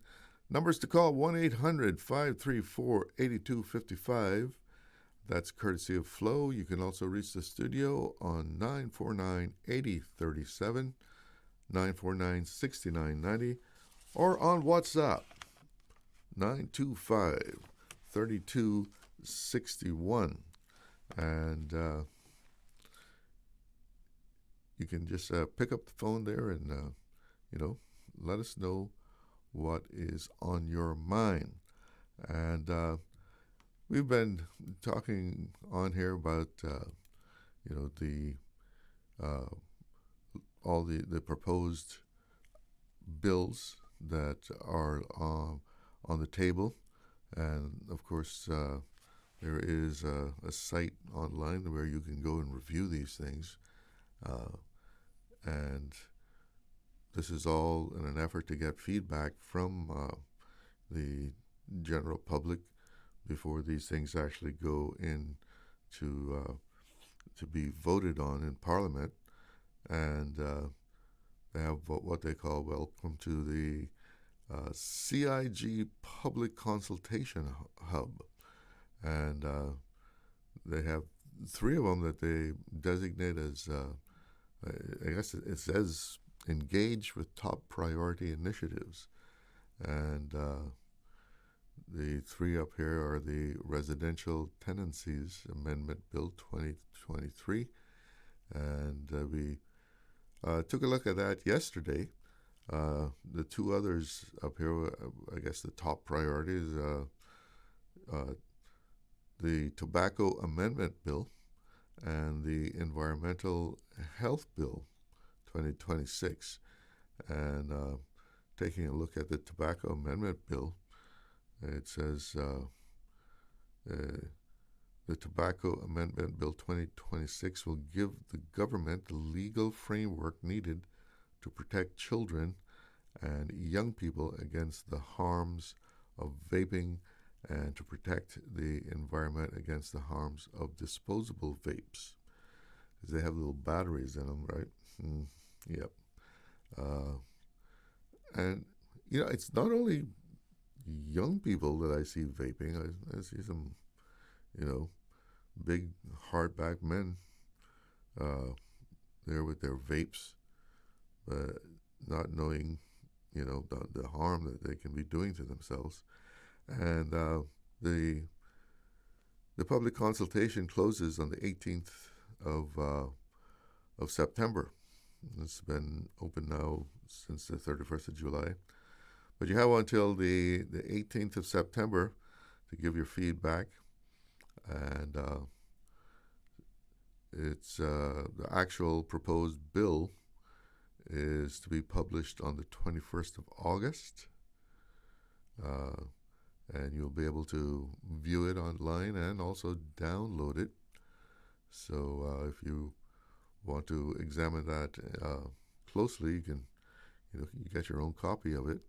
Numbers to call, 1-800-534-8255. That's courtesy of Flo. You can also reach the studio on 949-8037, 949-6990, or on WhatsApp, 925-3261. And you can just pick up the phone there and, let us know what is on your mind. And we've been talking on here about, all the proposed bills that are on the table. And, of course, there is a site online where you can go and review these things. And this is all in an effort to get feedback from the general public before these things actually go in to be voted on in Parliament. And They have what they call Welcome to the CIG Public Consultation Hub. And they have 3 of them that they designate as, I guess it says, engage with top priority initiatives. And the 3 up here are the Residential Tenancies Amendment Bill 2023. And we took a look at that yesterday. The 2 others up here, I guess the top priorities, the Tobacco Amendment Bill and the Environmental Health Bill 2026. And taking a look at the Tobacco Amendment Bill, it says the Tobacco Amendment Bill 2026 will give the government the legal framework needed to protect children and young people against the harms of vaping and to protect the environment against the harms of disposable vapes. Because they have little batteries in them, right? Yep. And, it's not only young people that I see vaping. I see some, big hardback men there with their vapes, but not knowing, the harm that they can be doing to themselves. And the public consultation closes on the 18th of September. It's been open now since the 31st of July. But you have until the 18th of September to give your feedback. And it's the actual proposed bill is to be published on the 21st of August. And you'll be able to view it online and also download it. So if you want to examine that closely, you can, you get your own copy of it.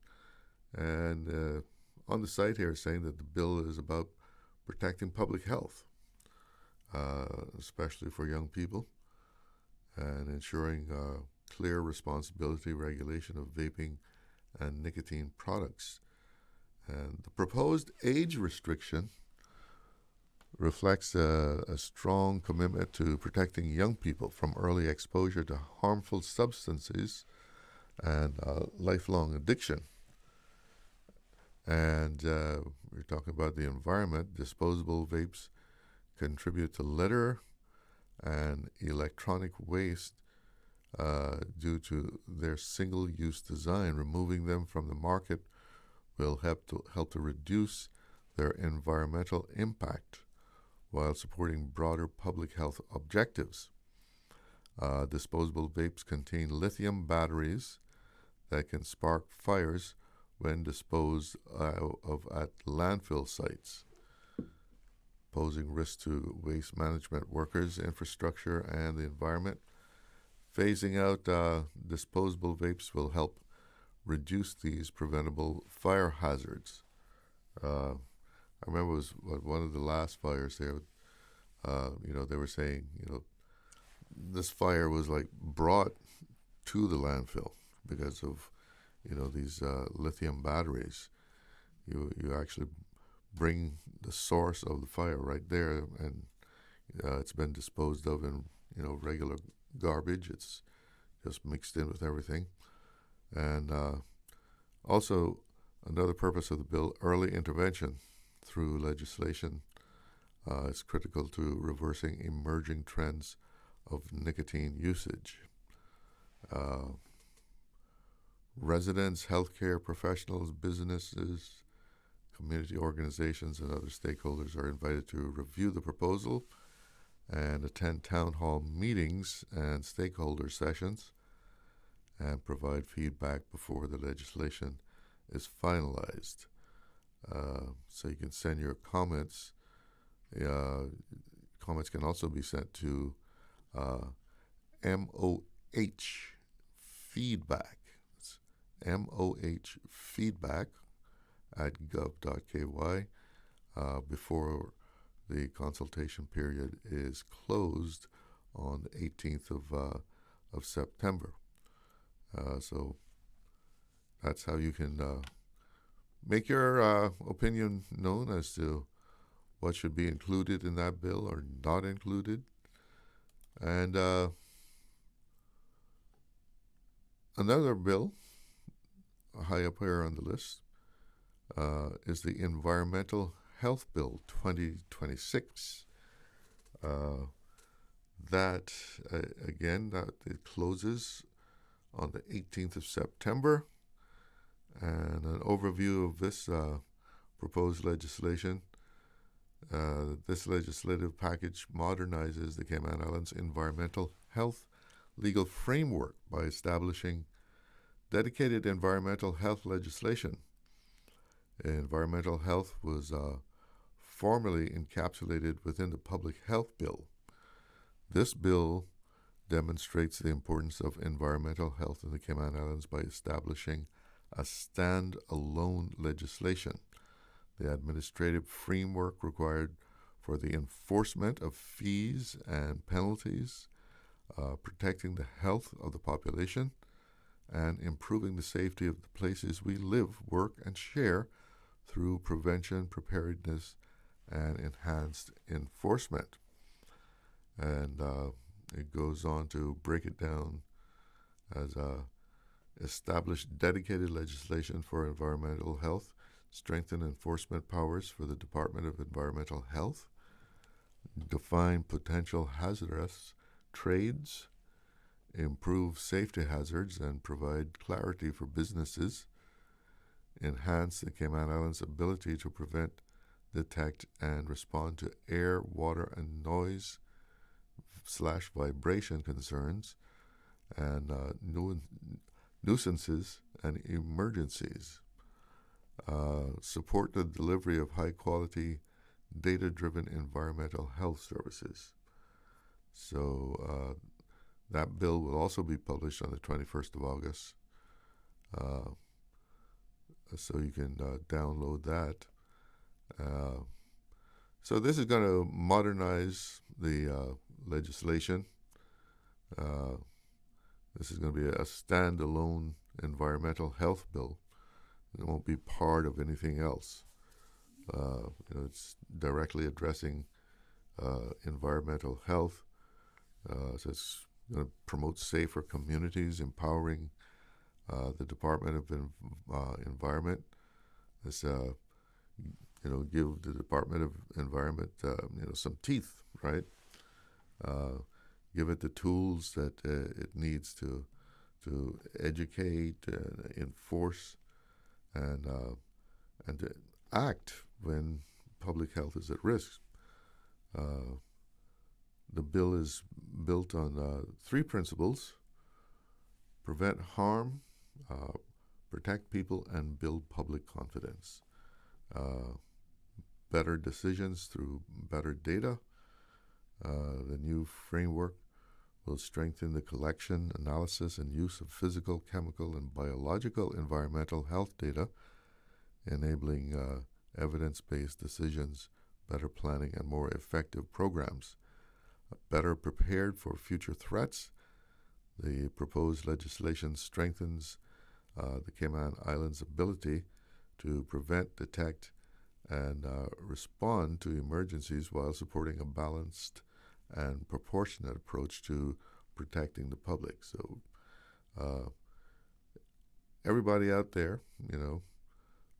And on the site here, saying that the bill is about protecting public health, especially for young people, and ensuring clear responsibility regulation of vaping and nicotine products. And the proposed age restriction reflects a strong commitment to protecting young people from early exposure to harmful substances and lifelong addiction. And we're talking about the environment. Disposable vapes contribute to litter and electronic waste due to their single-use design. Removing them from the market will help to reduce their environmental impact while supporting broader public health objectives. Disposable vapes contain lithium batteries that can spark fires when disposed of at landfill sites, posing risk to waste management workers, infrastructure, and the environment. Phasing out disposable vapes will help reduce these preventable fire hazards. I remember it was one of the last fires there. They were saying, this fire was like brought to the landfill because of, these lithium batteries. You actually bring the source of the fire right there, and it's been disposed of in, regular garbage. It's just mixed in with everything. And also, another purpose of the bill, early intervention through legislation is critical to reversing emerging trends of nicotine usage. Residents, healthcare professionals, businesses, community organizations, and other stakeholders are invited to review the proposal and attend town hall meetings and stakeholder sessions and provide feedback before the legislation is finalized. So you can send your comments. Comments can also be sent to MOH feedback. It's MOH feedback at gov.ky before the consultation period is closed on the 18th of September. So that's how you can make your opinion known as to what should be included in that bill or not included. And another bill, high up here on the list, is the Environmental Health Bill 2026. That, again, it closes on the 18th of September. And an overview of this proposed legislation. This legislative package modernizes the Cayman Islands environmental health legal framework by establishing dedicated environmental health legislation. Environmental health was formally encapsulated within the Public Health Bill. This bill demonstrates the importance of environmental health in the Cayman Islands by establishing a stand-alone legislation. The administrative framework required for the enforcement of fees and penalties, protecting the health of the population, and improving the safety of the places we live, work, and share through prevention, preparedness, and enhanced enforcement. And it goes on to break it down as establish dedicated legislation for environmental health, strengthen enforcement powers for the Department of Environmental Health, define potential hazardous trades, improve safety hazards and provide clarity for businesses, enhance the Cayman Islands' ability to prevent, detect, and respond to air, water, and noise/vibration concerns, and nuisances and emergencies. Support the delivery of high-quality, data-driven environmental health services. So that bill will also be published on the 21st of August. So you can download that. So this is going to modernize the legislation. This is going to be a standalone environmental health bill. It won't be part of anything else. It's directly addressing environmental health. So it's going to promote safer communities, empowering the Department of Environment. It's give the Department of Environment some teeth, right? Give it the tools that it needs to educate, enforce, and to act when public health is at risk. The bill is built on three principles: prevent harm, protect people, and build public confidence. Better decisions through better data. The new framework will strengthen the collection, analysis, and use of physical, chemical, and biological environmental health data, enabling evidence-based decisions, better planning, and more effective programs. Better prepared for future threats, the proposed legislation strengthens the Cayman Islands' ability to prevent, detect, and respond to emergencies while supporting a balanced and proportionate approach to protecting the public. So everybody out there,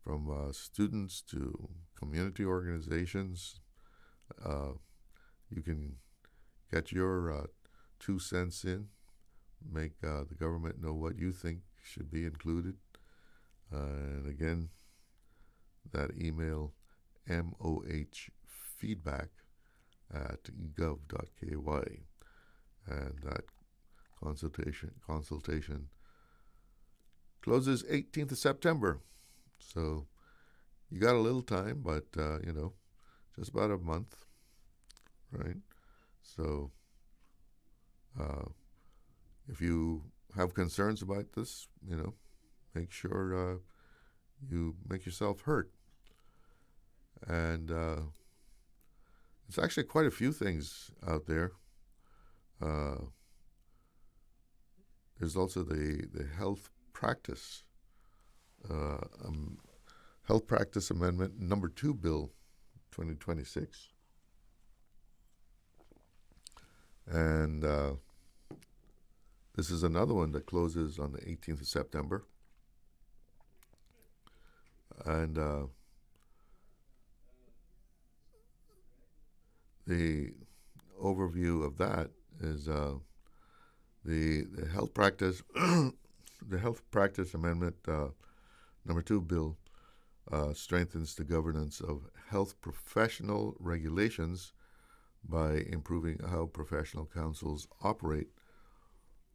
from students to community organizations, you can get your 2 cents in, make the government know what you think should be included. And again, that email, mohfeedback@gov.ky, and that consultation closes 18th of September. So you got a little time, but just about a month, right? So if you have concerns about this, make sure you make yourself heard. And it's actually quite a few things out there. there's also the health practice amendment number 2 bill 2026, and this is another one that closes on the 18th of September, and the overview of that is the health practice the health practice amendment number 2 bill strengthens the governance of health professional regulations by improving how professional councils operate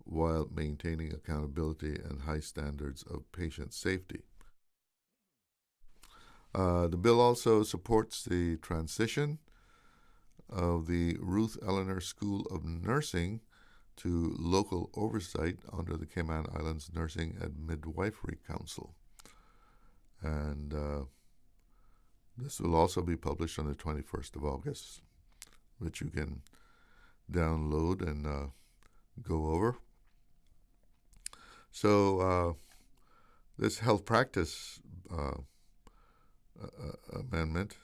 while maintaining accountability and high standards of patient safety. The bill also supports the transition of the Ruth Eleanor School of Nursing to local oversight under the Cayman Islands Nursing and Midwifery Council. And this will also be published on the 21st of August, which you can download and go over. So this health practice amendment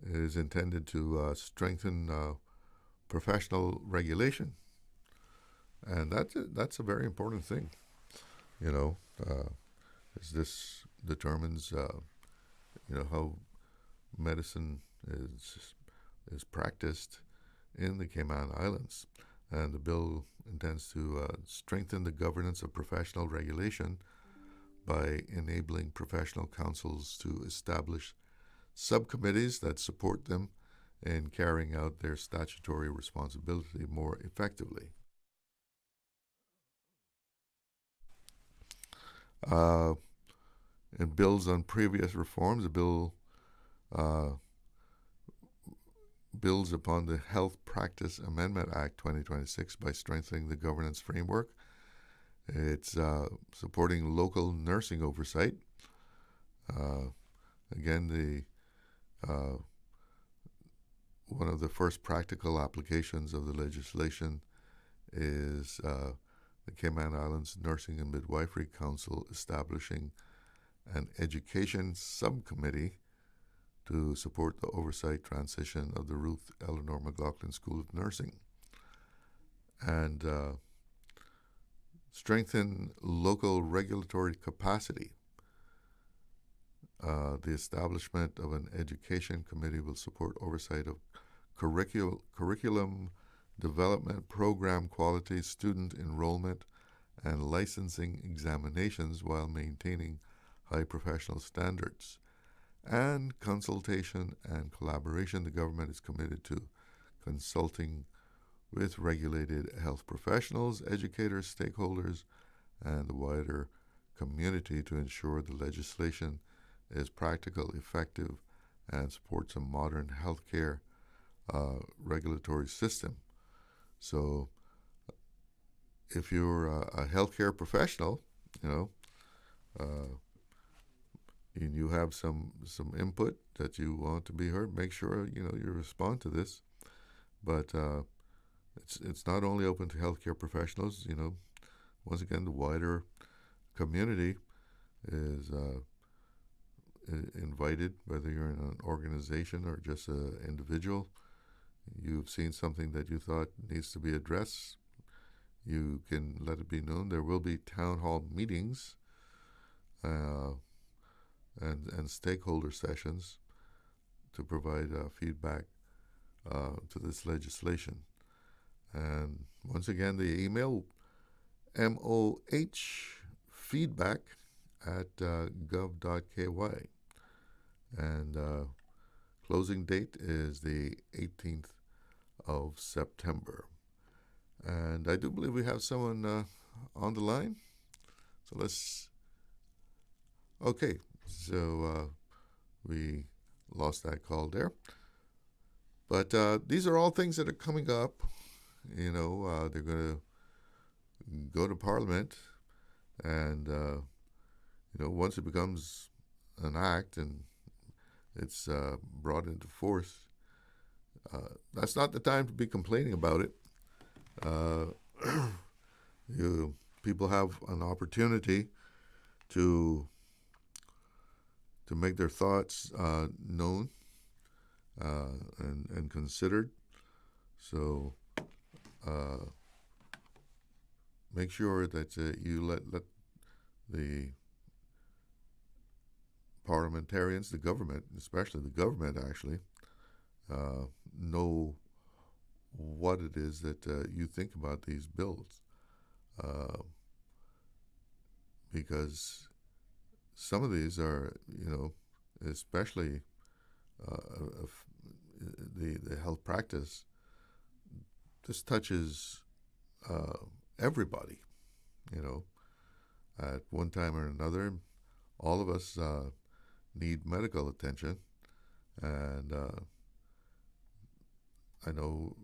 is intended to strengthen professional regulation, and that's a very important thing, as this determines how medicine is practiced in the Cayman Islands. And the bill intends to strengthen the governance of professional regulation by enabling professional councils to establish subcommittees that support them in carrying out their statutory responsibility more effectively. It builds on previous reforms. The bill builds upon the Health Practice Amendment Act 2026 by strengthening the governance framework. It's supporting local nursing oversight. Again, one of the first practical applications of the legislation is the Cayman Islands Nursing and Midwifery Council establishing an education subcommittee to support the oversight transition of the Ruth Eleanor McLaughlin School of Nursing, and strengthen local regulatory capacity. The establishment of an education committee will support oversight of curriculum development, program quality, student enrollment, and licensing examinations while maintaining high professional standards. And consultation and collaboration. The government is committed to consulting with regulated health professionals, educators, stakeholders, and the wider community to ensure the legislation is practical, effective, and supports a modern healthcare regulatory system. So if you're a healthcare professional, and you have some input that you want to be heard, make sure you respond to this. But it's not only open to healthcare professionals. Once again, the wider community is invited, whether you're in an organization or just an individual. You've seen something that you thought needs to be addressed, you can let it be known. There will be town hall meetings and stakeholder sessions to provide feedback to this legislation. And once again, the email, mohfeedback@gov.ky. And closing date is the 18th of September. And I do believe we have someone on the line. So let's... Okay, so we lost that call there. But these are all things that are coming up. They're going to go to Parliament, and once it becomes an act and it's brought into force, that's not the time to be complaining about it. People have an opportunity to make their thoughts known and considered. So make sure that you let the parliamentarians, the government, especially the government, actually know what it is that you think about these bills, because some of these are, especially the health practice. This touches everybody, at one time or another. All of us need medical attention, and I know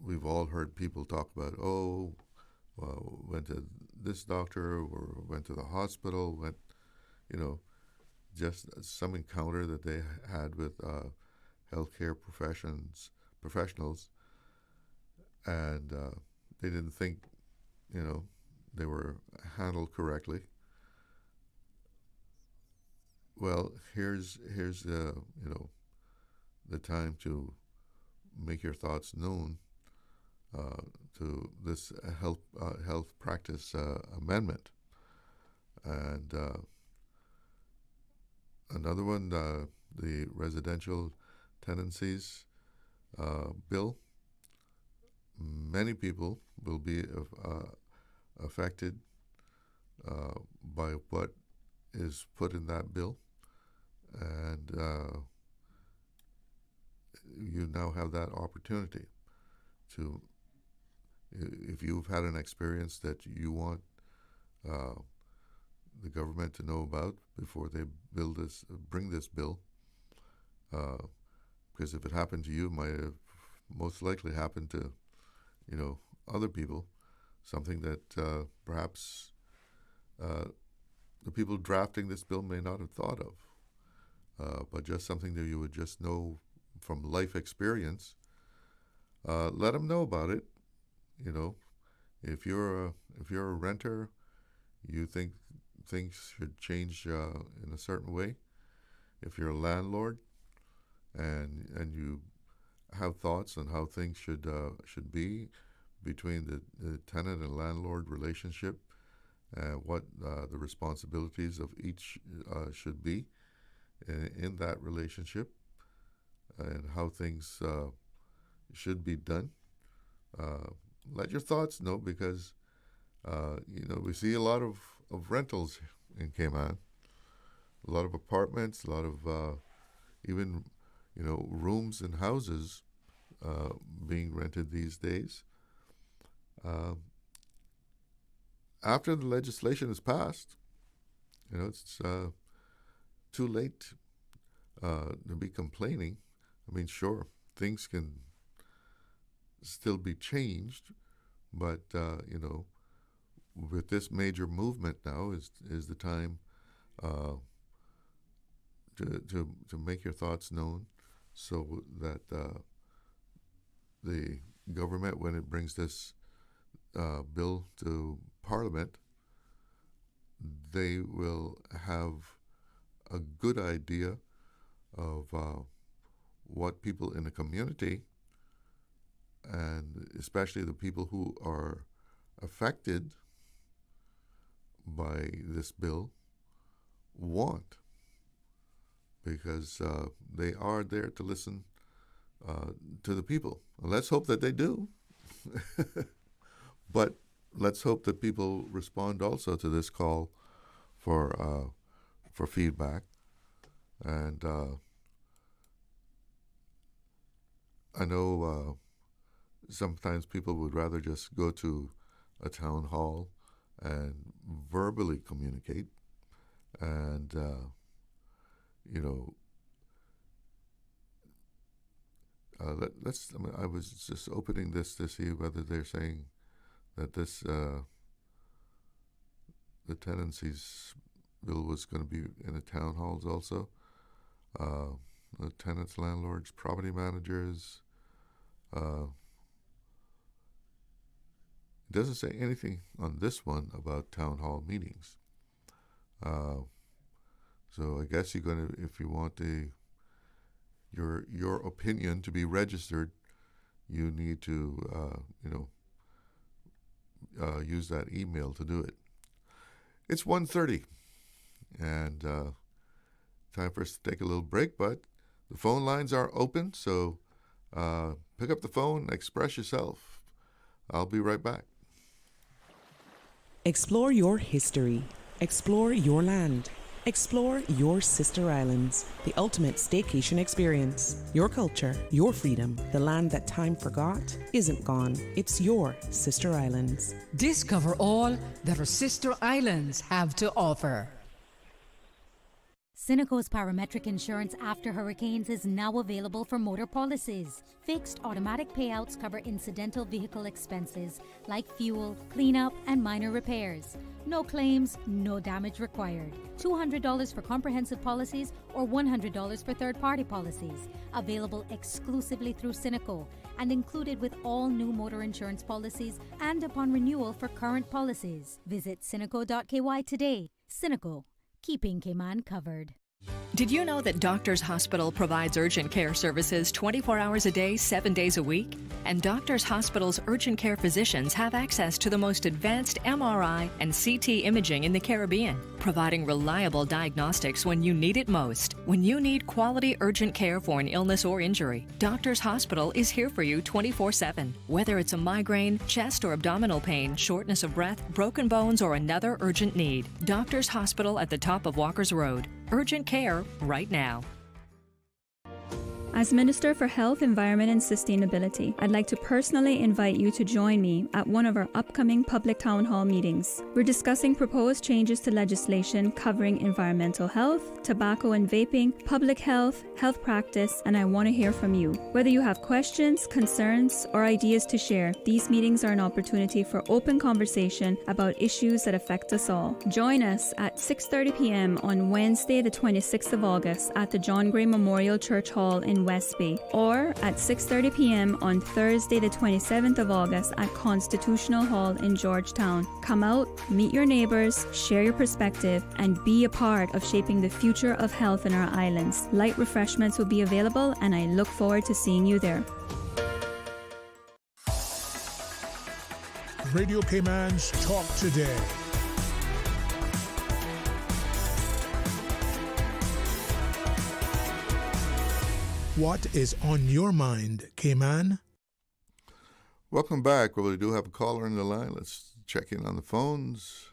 we've all heard people talk about, went to this doctor or went to the hospital, just some encounter that they had with healthcare professionals, and they didn't think, they were handled correctly. Well, here's the time to make your thoughts known to this health practice amendment. And another one, the residential tenancies bill. Many people will be affected by what is put in that bill, and you now have that opportunity to, if you've had an experience that you want the government to know about before they bring this bill, because if it happened to you, it might have most likely happened to other people, something that perhaps the people drafting this bill may not have thought of, but just something that you would just know from life experience. Let them know about it. If you're a renter, you think things should change in a certain way. If you're a landlord and you have thoughts on how things should be between the tenant and landlord relationship, what the responsibilities of each should be in that relationship, and how things should be done. Let your thoughts know, because we see a lot of rentals in Cayman, a lot of apartments, a lot of even rooms and houses being rented these days. After the legislation is passed, it's too late to be complaining. I mean, sure, things can still be changed, but with this major movement now is the time to make your thoughts known, so that the government, when it brings this bill to Parliament, they will have a good idea of what people in the community, and especially the people who are affected by this bill, want, because they are there to listen to the people. Let's hope that they do. But let's hope that people respond also to this call for feedback. And I know sometimes people would rather just go to a town hall and verbally communicate, and I was just opening this to see whether they're saying that this the tenancies bill was going to be in the town halls also. The tenants, landlords, property managers, It doesn't say anything on this one about town hall meetings. So I guess you're gonna, if you want your opinion to be registered, you need to use that email to do it. It's 1:30, and time for us to take a little break, but the phone lines are open, so pick up the phone, express yourself. I'll be right back. Explore your history. Explore your land. Explore your sister islands, the ultimate staycation experience. Your culture, your freedom, the land that time forgot isn't gone. It's your sister islands. Discover all that our sister islands have to offer. Cineco's parametric insurance after hurricanes is now available for motor policies. Fixed automatic payouts cover incidental vehicle expenses like fuel, cleanup, and minor repairs. No claims, no damage required. $200 for comprehensive policies or $100 for third-party policies. Available exclusively through Cineco and included with all new motor insurance policies and upon renewal for current policies. Visit Cineco.ky today. Cineco, keeping Cayman covered. Did you know that Doctors Hospital provides urgent care services 24 hours a day, 7 days a week? And Doctors Hospital's urgent care physicians have access to the most advanced MRI and CT imaging in the Caribbean, providing reliable diagnostics when you need it most. When you need quality urgent care for an illness or injury, Doctors Hospital is here for you 24/7. Whether it's a migraine, chest or abdominal pain, shortness of breath, broken bones, or another urgent need, Doctors Hospital at the top of Walker's Road. Urgent care right now. As Minister for Health, Environment and Sustainability, I'd like to personally invite you to join me at one of our upcoming public town hall meetings. We're discussing proposed changes to legislation covering environmental health, tobacco and vaping, public health, health practice, and I want to hear from you. Whether you have questions, concerns, or ideas to share, these meetings are an opportunity for open conversation about issues that affect us all. Join us at 6:30 p.m. on Wednesday, the 26th of August at the John Gray Memorial Church Hall in West Bay, or at 6:30 p.m. on Thursday, the 27th of August at Constitutional Hall in Georgetown. Come out, meet your neighbors, share your perspective, and be a part of shaping the future of health in our islands. Light refreshments will be available, and I look forward to seeing you there. Radio Cayman's Talk Today. What is on your mind, Cayman? Welcome back. Well, we do have a caller on the line. Let's check in on the phones.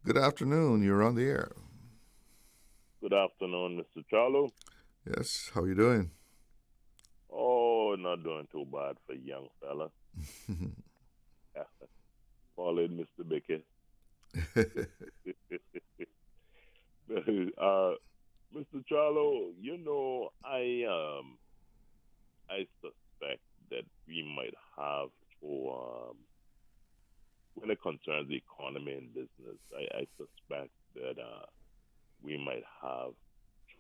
Good afternoon. You're on the air. Good afternoon, Mr. Charlo. Yes. How are you doing? Oh, not doing too bad for a young fella. Followed Mr. Bickett. Mr. Charlo, you know, I suspect that we might have to, when it concerns the economy and business, I suspect that we might have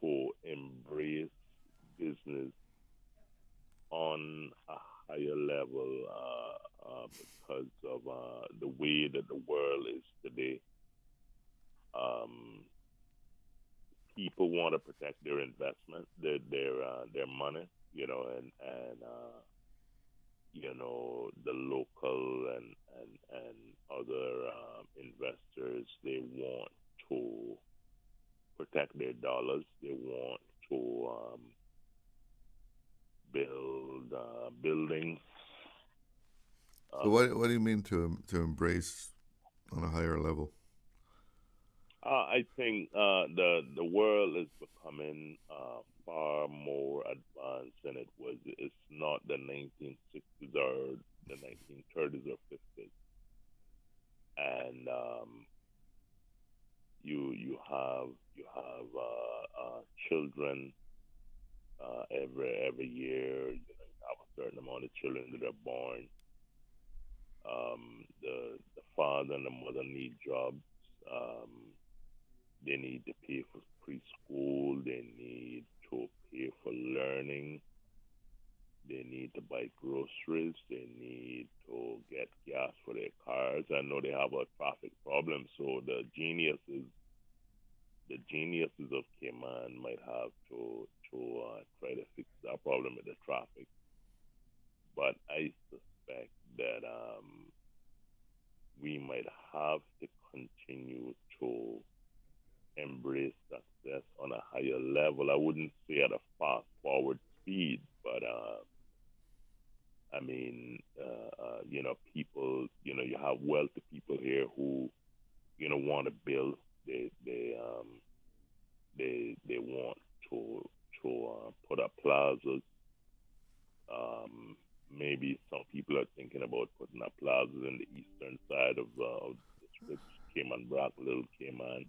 to embrace business on a higher level because of the way that the world is today. People want to protect their investment, their money, you know, and you know, the local and other investors, they want to protect their dollars. They want to build buildings. So what do you mean to embrace on a higher level? I think the world is becoming far more advanced than it was. It's not the 1960s or the 1930s or 50s, and you have children every year. You have a certain amount of children that are born. The father and the mother need jobs. They need to pay for preschool. They need to pay for learning. They need to buy groceries. They need to get gas for their cars. I know they have a traffic problem, so the geniuses of Cayman might have to try to fix that problem with the traffic. But I suspect that we might have to continue to embrace success on a higher level. I wouldn't say at a fast forward speed, but people, you have wealthy people here who, want to build. They want to put up plazas. Maybe some people are thinking about putting up plazas in the eastern side of the district, Cayman Brac, Little Cayman.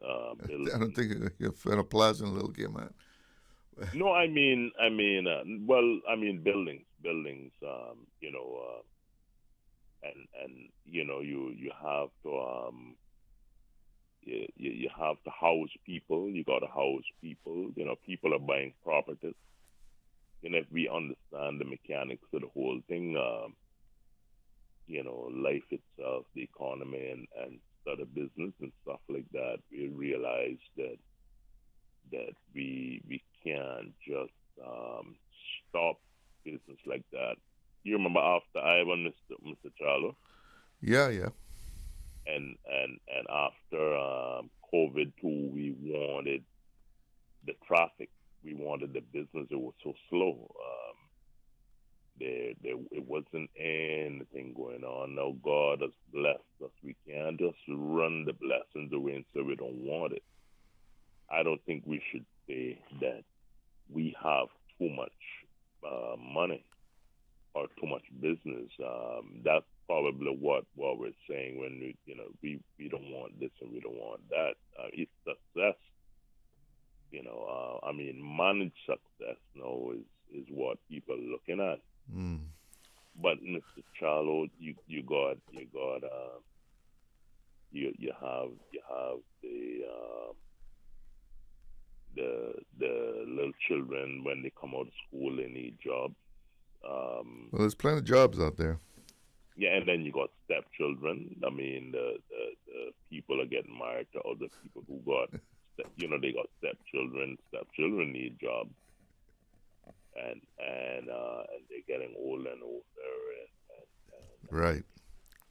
I don't think you'll fit a plaza in Little Cayman. No, I mean, buildings, you have to, you have to house people. You got to house people. People are buying properties. If we understand the mechanics of the whole thing, life itself, the economy, and start a business and stuff like that, we realize that we can't just stop business like that. You remember after Ivan, Mr. Charlo? Yeah. And after COVID too, we wanted the traffic. We wanted the business. It was so slow. It wasn't anything going on. Now God has blessed us. We can't just run the blessings away and say we don't want it. I don't think we should say that we have too much money or too much business. That's probably what we're saying when we don't want this and we don't want that. It's success. Managed success now is what people are looking at. But Mr. Charlo, you have the little children. When they come out of school, they need jobs. Well, there's plenty of jobs out there. Yeah, and then you got stepchildren. The people are getting married to other people who got, they got stepchildren. Stepchildren need jobs, and they're getting older and older. Right.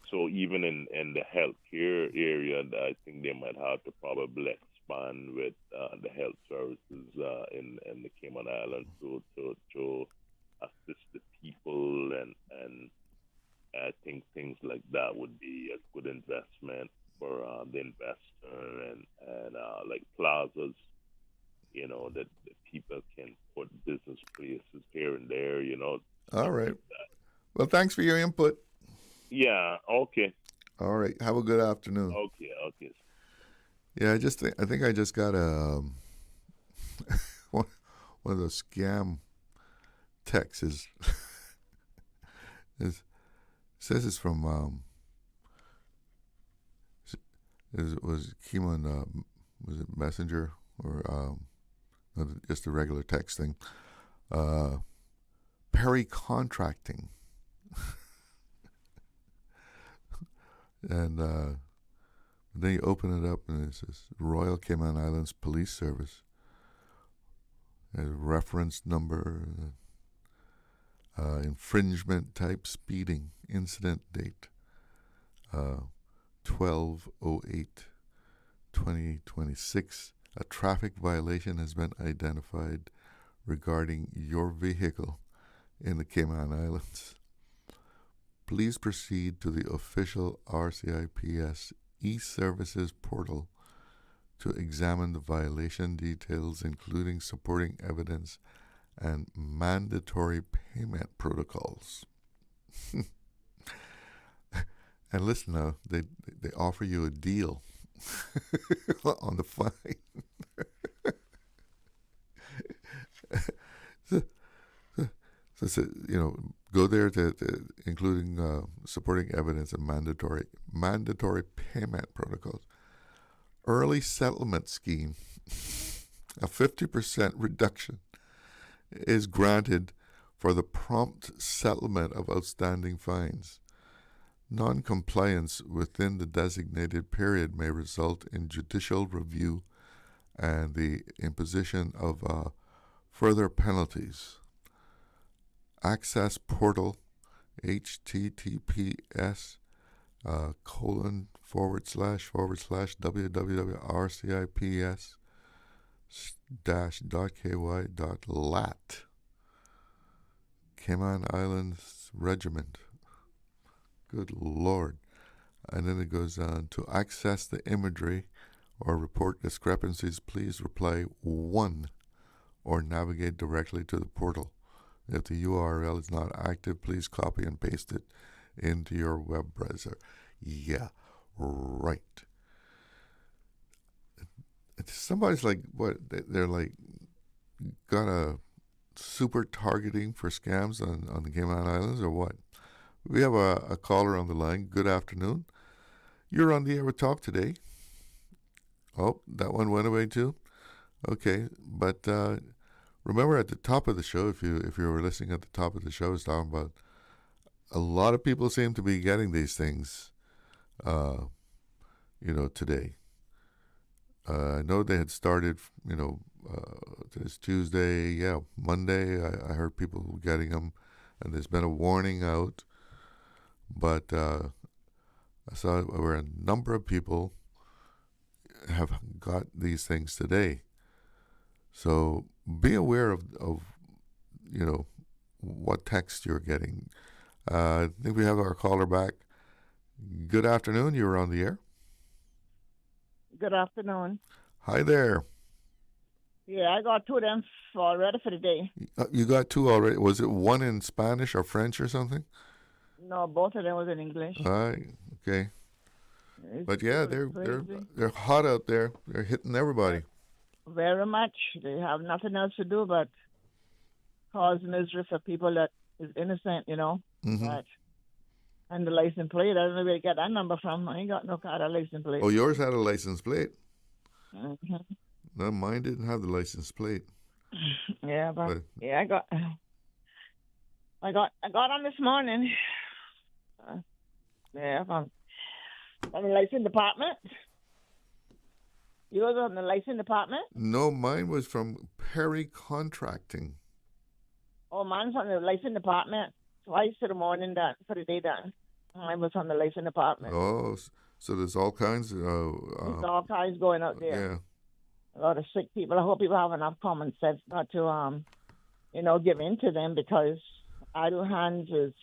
So even in the healthcare area, I think they might have to probably expand with the health services in the Cayman Islands to assist the people, and I think things like that would be a good investment for the investor, and like plazas, that people can put business places here and there, All right. Like well, thanks for your input. Yeah. Okay. All right. Have a good afternoon. Okay. Yeah, I think I just got a one of those scam texts. It says it's from was Cayman was it Messenger or just a regular text thing. Perry Contracting. And then you open it up and it says Royal Cayman Islands Police Service. There's a reference number, infringement type, speeding, incident date, 12/08/2026. A traffic violation has been identified regarding your vehicle in the Cayman Islands. Please proceed to the official RCIPS e-services portal to examine the violation details, including supporting evidence and mandatory payment protocols. And listen now, they offer you a deal on the fine. So go there to including supporting evidence and mandatory payment protocols. Early settlement scheme, a 50% reduction is granted for the prompt settlement of outstanding fines. Non-compliance within the designated period may result in judicial review and the imposition of further penalties. Access portal, https www.rcips-ky.lat. Cayman Islands Regiment. Good Lord. And then it goes on, to access the imagery or report discrepancies, please reply 1 or navigate directly to the portal. If the URL is not active, please copy and paste it into your web browser. Yeah, right. Somebody's like, what? They're like, got a super targeting for scams on the Cayman Islands or what? We have a caller on the line. Good afternoon. You're on the air with Talk today. Oh, that one went away too? Okay, but remember at the top of the show, if you were listening at the top of the show, I was talking about a lot of people seem to be getting these things, today. I know they had started, this Tuesday, Monday, I heard people getting them, and there's been a warning out, but I saw where a number of people have got these things today. So be aware of what text you're getting. I think we have our caller back. Good afternoon. You were on the air. Good afternoon. Hi there. Yeah, I got 2 of them already for the day. You got 2 already. Was it one in Spanish or French or something? No, both of them was in English. All right. Okay. But yeah, they're hot out there. They're hitting everybody. Very much. They have nothing else to do but cause misery for people that is innocent, Mm-hmm. But, and the license plate, I don't know where you get that number from. I ain't got no kind of license plate. Oh, yours had a license plate? Mm-hmm. No, mine didn't have the license plate. Yeah, but yeah, I got on this morning. From the license department. Yours on the license department? No, mine was from Perry Contracting. Oh, mine's on the license department. Twice to the morning done, for the day done. Mine was on the license department. Oh, so there's all kinds of... there's all kinds going out there. Yeah. A lot of sick people. I hope people have enough common sense not to, give in to them, because idle hands is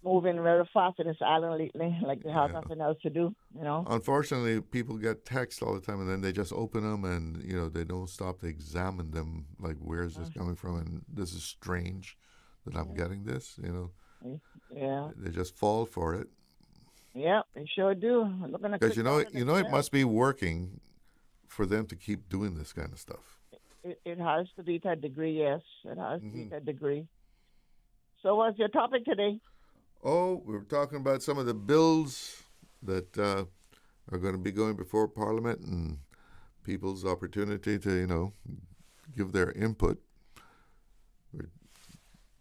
moving very fast in this island lately, like they have nothing else to do, Unfortunately, people get texts all the time, and then they just open them, and, they don't stop to examine them, like, where is this coming from, and this is strange that I'm getting this, Yeah. They just fall for it. Yeah, they sure do. Because, it must be working for them to keep doing this kind of stuff. It has to be to a degree, yes. It has to be to a degree. So what's your topic today? Oh, we were talking about some of the bills that are going to be going before Parliament and people's opportunity to, give their input. We're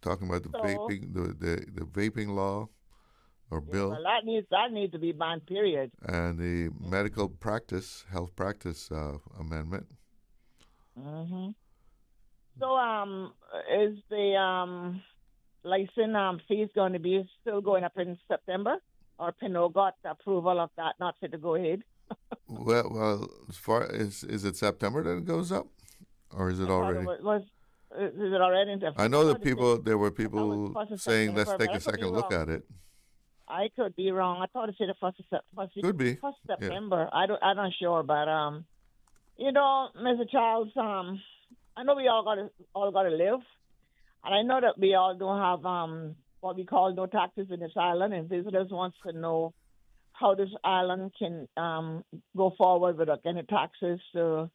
talking about the vaping, the vaping law or bill. Well, that needs to be banned, period. And the medical practice, health practice amendment. Mm-hmm. So, is the license fees going to be still going up in September, or Pinot got the approval of that not fit to go ahead? well, as far as is it September that it goes up, or is it already? Is it already? I know that there were people saying let's take a second look at it. I could be wrong. I thought it said the first could be first September. Yeah. I'm not sure, but Mr. Charles, I know we all got to live. And I know that we all don't have what we call no taxes in this island, and visitors wants to know how this island can go forward without any taxes to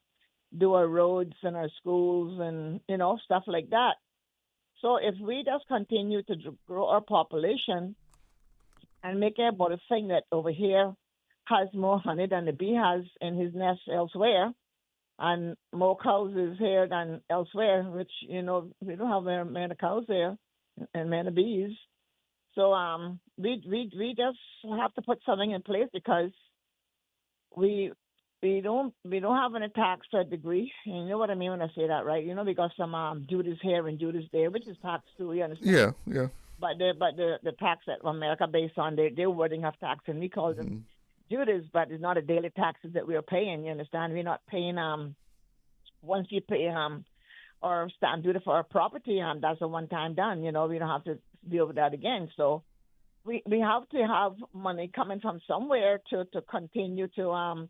do our roads and our schools and, stuff like that. So if we just continue to grow our population and make everybody think that over here has more honey than the bee has in his nest elsewhere, and more cows is here than elsewhere, which, we don't have very many cows there and many bees. So we just have to put something in place because we don't have any tax to a degree. And you know what I mean when I say that, right? We got some Judas here and Judas there, which is tax too. You understand? Yeah. But the tax that America based on their wording of tax, and we call them Judas, but it's not a daily taxes that we are paying. You understand? We're not paying once you pay or stamp duty for our property, that's a one time done. We don't have to deal with that again. So we have to have money coming from somewhere to continue to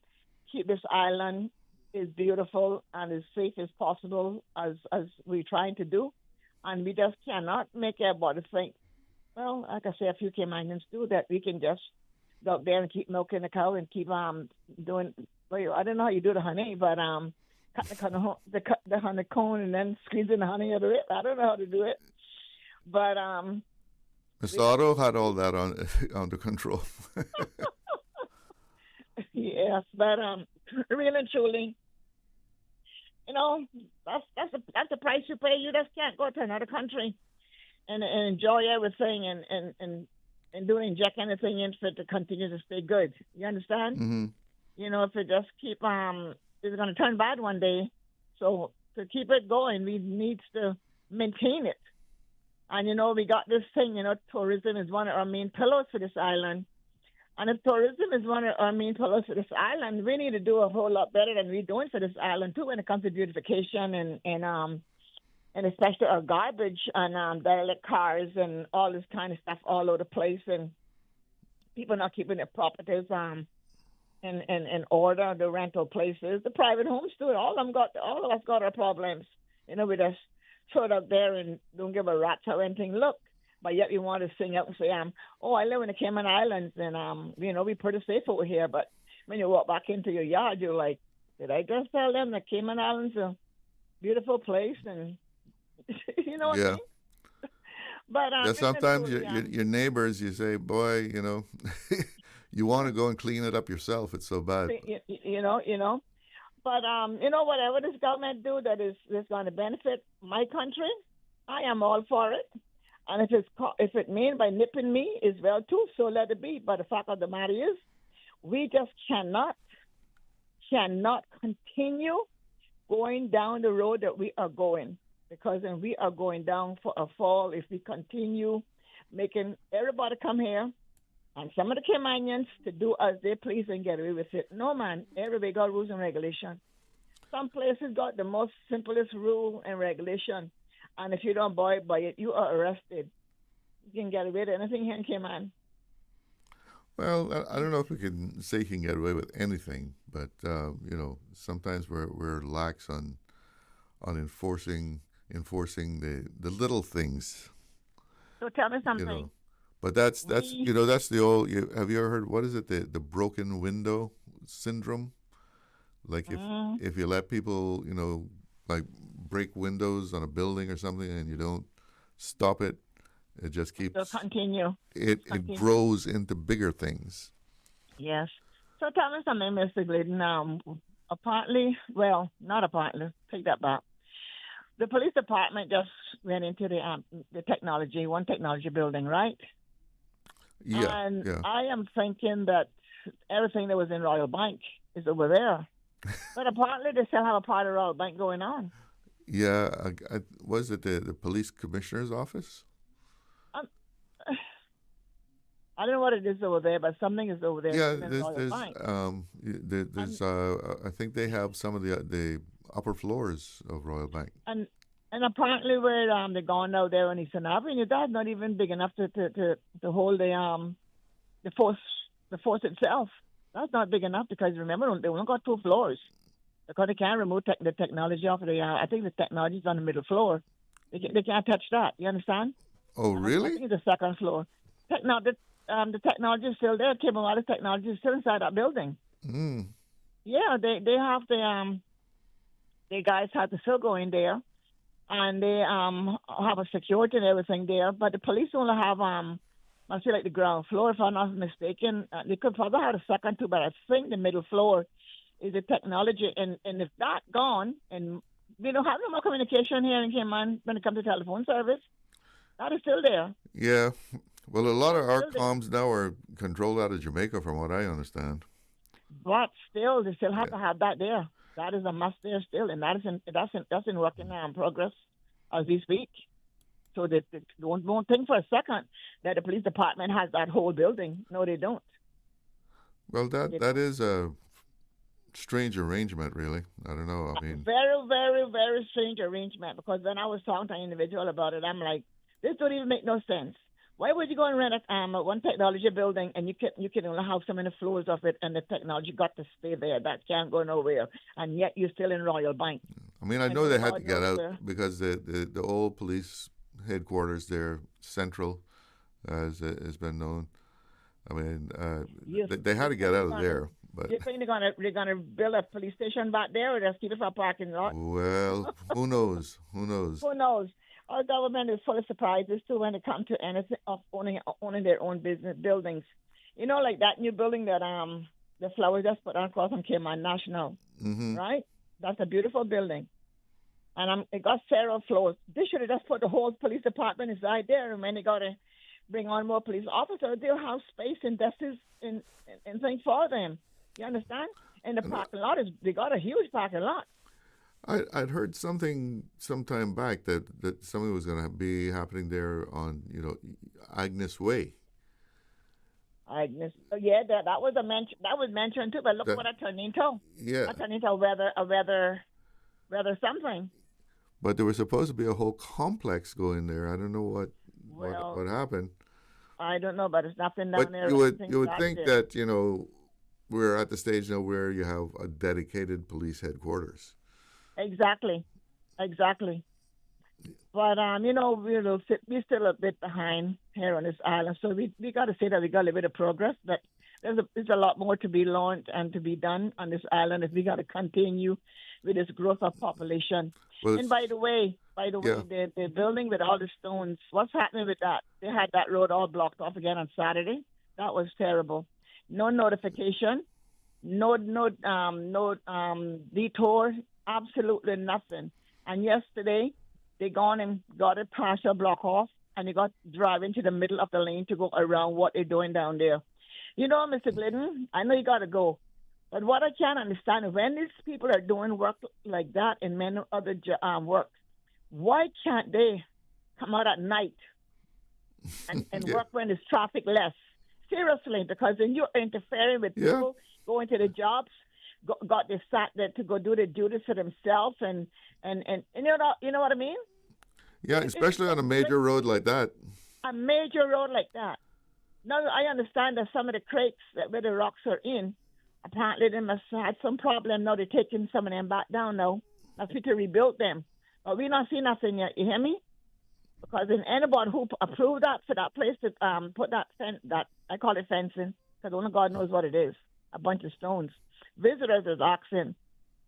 keep this island as beautiful and as safe as possible as we're trying to do. And we just cannot make everybody think, well, like I say, a few Caymanians do, that we can just go up there and keep milking the cow and keep doing, well, I don't know how you do the honey, but cut the honey cone and then squeezing the honey out of it. I don't know how to do it. But Mr. Otto had all that under control. Yes, but really and truly, that's the price you pay. You just can't go to another country and enjoy everything and do inject anything in for it to continue to stay good. You understand? Mm-hmm. If it just keep it's going to turn bad one day. So to keep it going, we need to maintain it. And we got this thing. Tourism is one of our main pillars for this island. And if tourism is one of our main pillars for this island, we need to do a whole lot better than we're doing for this island too when it comes to beautification and especially our garbage and derelict cars and all this kind of stuff all over the place, and people not keeping their properties in order, the rental places, the private homes too. All of us got our problems. We just throw it up there and don't give a rat's how anything look. But yet we want to sing out and say, I live in the Cayman Islands, and, we're pretty safe over here. But when you walk back into your yard, you're like, did I just tell them the Cayman Islands are a beautiful place? And, you know what I mean? But sometimes your neighbors, you say, boy, you want to go and clean it up yourself. It's so bad. But, whatever this government do that is going to benefit my country, I am all for it. And if it means by nipping me is well too, so let it be. But the fact of the matter is, we just cannot continue going down the road that we are going, because then we are going down for a fall if we continue making everybody come here and some of the Caymanians to do as they please and get away with it. No, man, everybody got rules and regulation. Some places got the most simplest rule and regulation. And if you don't abide by it, you are arrested. You can get away with anything here in Cayman. Well, I don't know if we can say you can get away with anything, but sometimes we're lax on enforcing the little things. So tell me something. But that's the old. Have you ever heard, what is it, the broken window syndrome? Like if you let people like break windows on a building or something and you don't stop it, it just keeps. So continue. It grows into bigger things. Yes. So tell me something, Mr. Glidden. Not apparently. Take that back. The police department just went into the one technology building, right? Yeah. And yeah. I am thinking that everything that was in Royal Bank is over there. But apparently they still have a part of Royal Bank going on. Yeah, was it the police commissioner's office? I don't know what it is over there, but something is over there. Yeah, there's I think they have some of the upper floors of Royal Bank. And apparently where they're going out there on Eastern Avenue, that's not even big enough to hold the force itself. That's not big enough because remember they only got 2 floors. Because they can't remove the technology off of I think the technology is on the middle floor. They can't touch that. You understand? Oh, really? I think it's the second floor. The technology is still there. Cable wireless technology is still inside that building. Mm. Yeah, they have the guys have to still go in there, and they have a security and everything there. But the police only have I feel like the ground floor, if I'm not mistaken. They could probably have a second too, but I think the middle floor is the technology. And if that gone, and we don't have no more communication here in Cayman when it comes to telephone service, that is still there. Yeah. Well, a lot of our comms now are controlled out of Jamaica, from what I understand. But still, they still have to have that there. That is a must there still, and that's in working progress as we speak. So they don't think for a second that the police department has that whole building. No, they don't. Well, that is a strange arrangement, really. I don't know. I mean, very, very, very strange arrangement. Because when I was talking to an individual about it, I'm like, this don't even make no sense. Why would you go and rent one technology building and you can only have so many floors of it, and the technology got to stay there? That can't go nowhere, and yet you're still in Royal Bank. I mean, I know they had to get out because the old police headquarters there, Central, as has been known. I mean, they had to get out of there. But you think they're gonna build a police station back there, or just keep it for a parking lot? Well, who knows? Who knows? Who knows? Our government is full of surprises too when it comes to anything of owning their own business buildings. You know, like that new building that the Flowers just put on across from Cayman National, right? That's a beautiful building, and it got several floors. They should have just put the whole police department inside there, and when they got to bring on more police officers, they'll have space and desks and things for them. You understand? And the parking lot they got a huge parking lot. I'd heard something some time back that something was going to be happening there on, Agnes Way. Agnes, yeah, that was mentioned too. But look what it turned into. Yeah, it turned into rather something. But there was supposed to be a whole complex going there. I don't know what happened. I don't know, but it's nothing down there. You would think that we're at the stage now where you have a dedicated police headquarters. Exactly. But we're still a bit behind here on this island, so we got to say that we got a little bit of progress. But there's a lot more to be learned and to be done on this island if we got to continue with this growth of population. Well, and by the way, the building with all the stones, what's happening with that? They had that road all blocked off again on Saturday. That was terrible. No notification, no detour, absolutely nothing. And yesterday, they gone and got a partial block off, and they got driving to the middle of the lane to go around what they're doing down there. You know, Mr. Glidden, I know you got to go, but what I can't understand is when these people are doing work like that and many other work, why can't they come out at night and work when there's traffic less? Seriously, because then you're interfering with people going to the jobs, got they sat there to go do the duties for themselves, and you know what I mean? Yeah, especially on a major road like that. A major road like that. Now I understand that some of the crates where the rocks are in, apparently they must have had some problem. Now they're taking some of them back down now. That's to rebuild them. But we not see nothing yet. You hear me? Because in anybody who approved that for that place to put that I call it fencing, because only God knows what it is, a bunch of stones. Visitors is asking,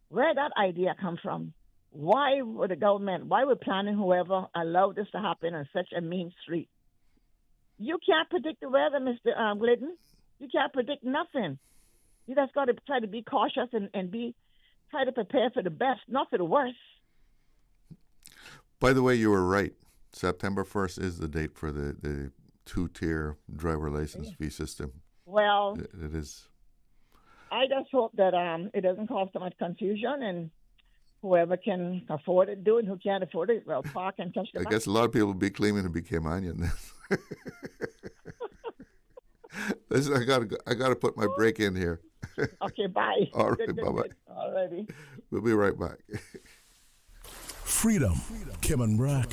where that idea come from? Why would the government, why would planning whoever allow this to happen on such a mean street? You can't predict the weather, Mr. Glidden. You can't predict nothing. You just got to try to be cautious and try to prepare for the best, not for the worst. By the way, you were right. September 1st is the date for the two-tier driver license fee system. Well, it is. I just hope that it doesn't cause so much confusion, and whoever can afford it, do it. Who can't afford it, well, park and catch the bus. I guess a lot of people will be claiming to be Caymanian. Listen, I got to put my break in here. Okay, bye. All right, bye-bye. All righty. We'll be right back. Freedom, Cayman Brack.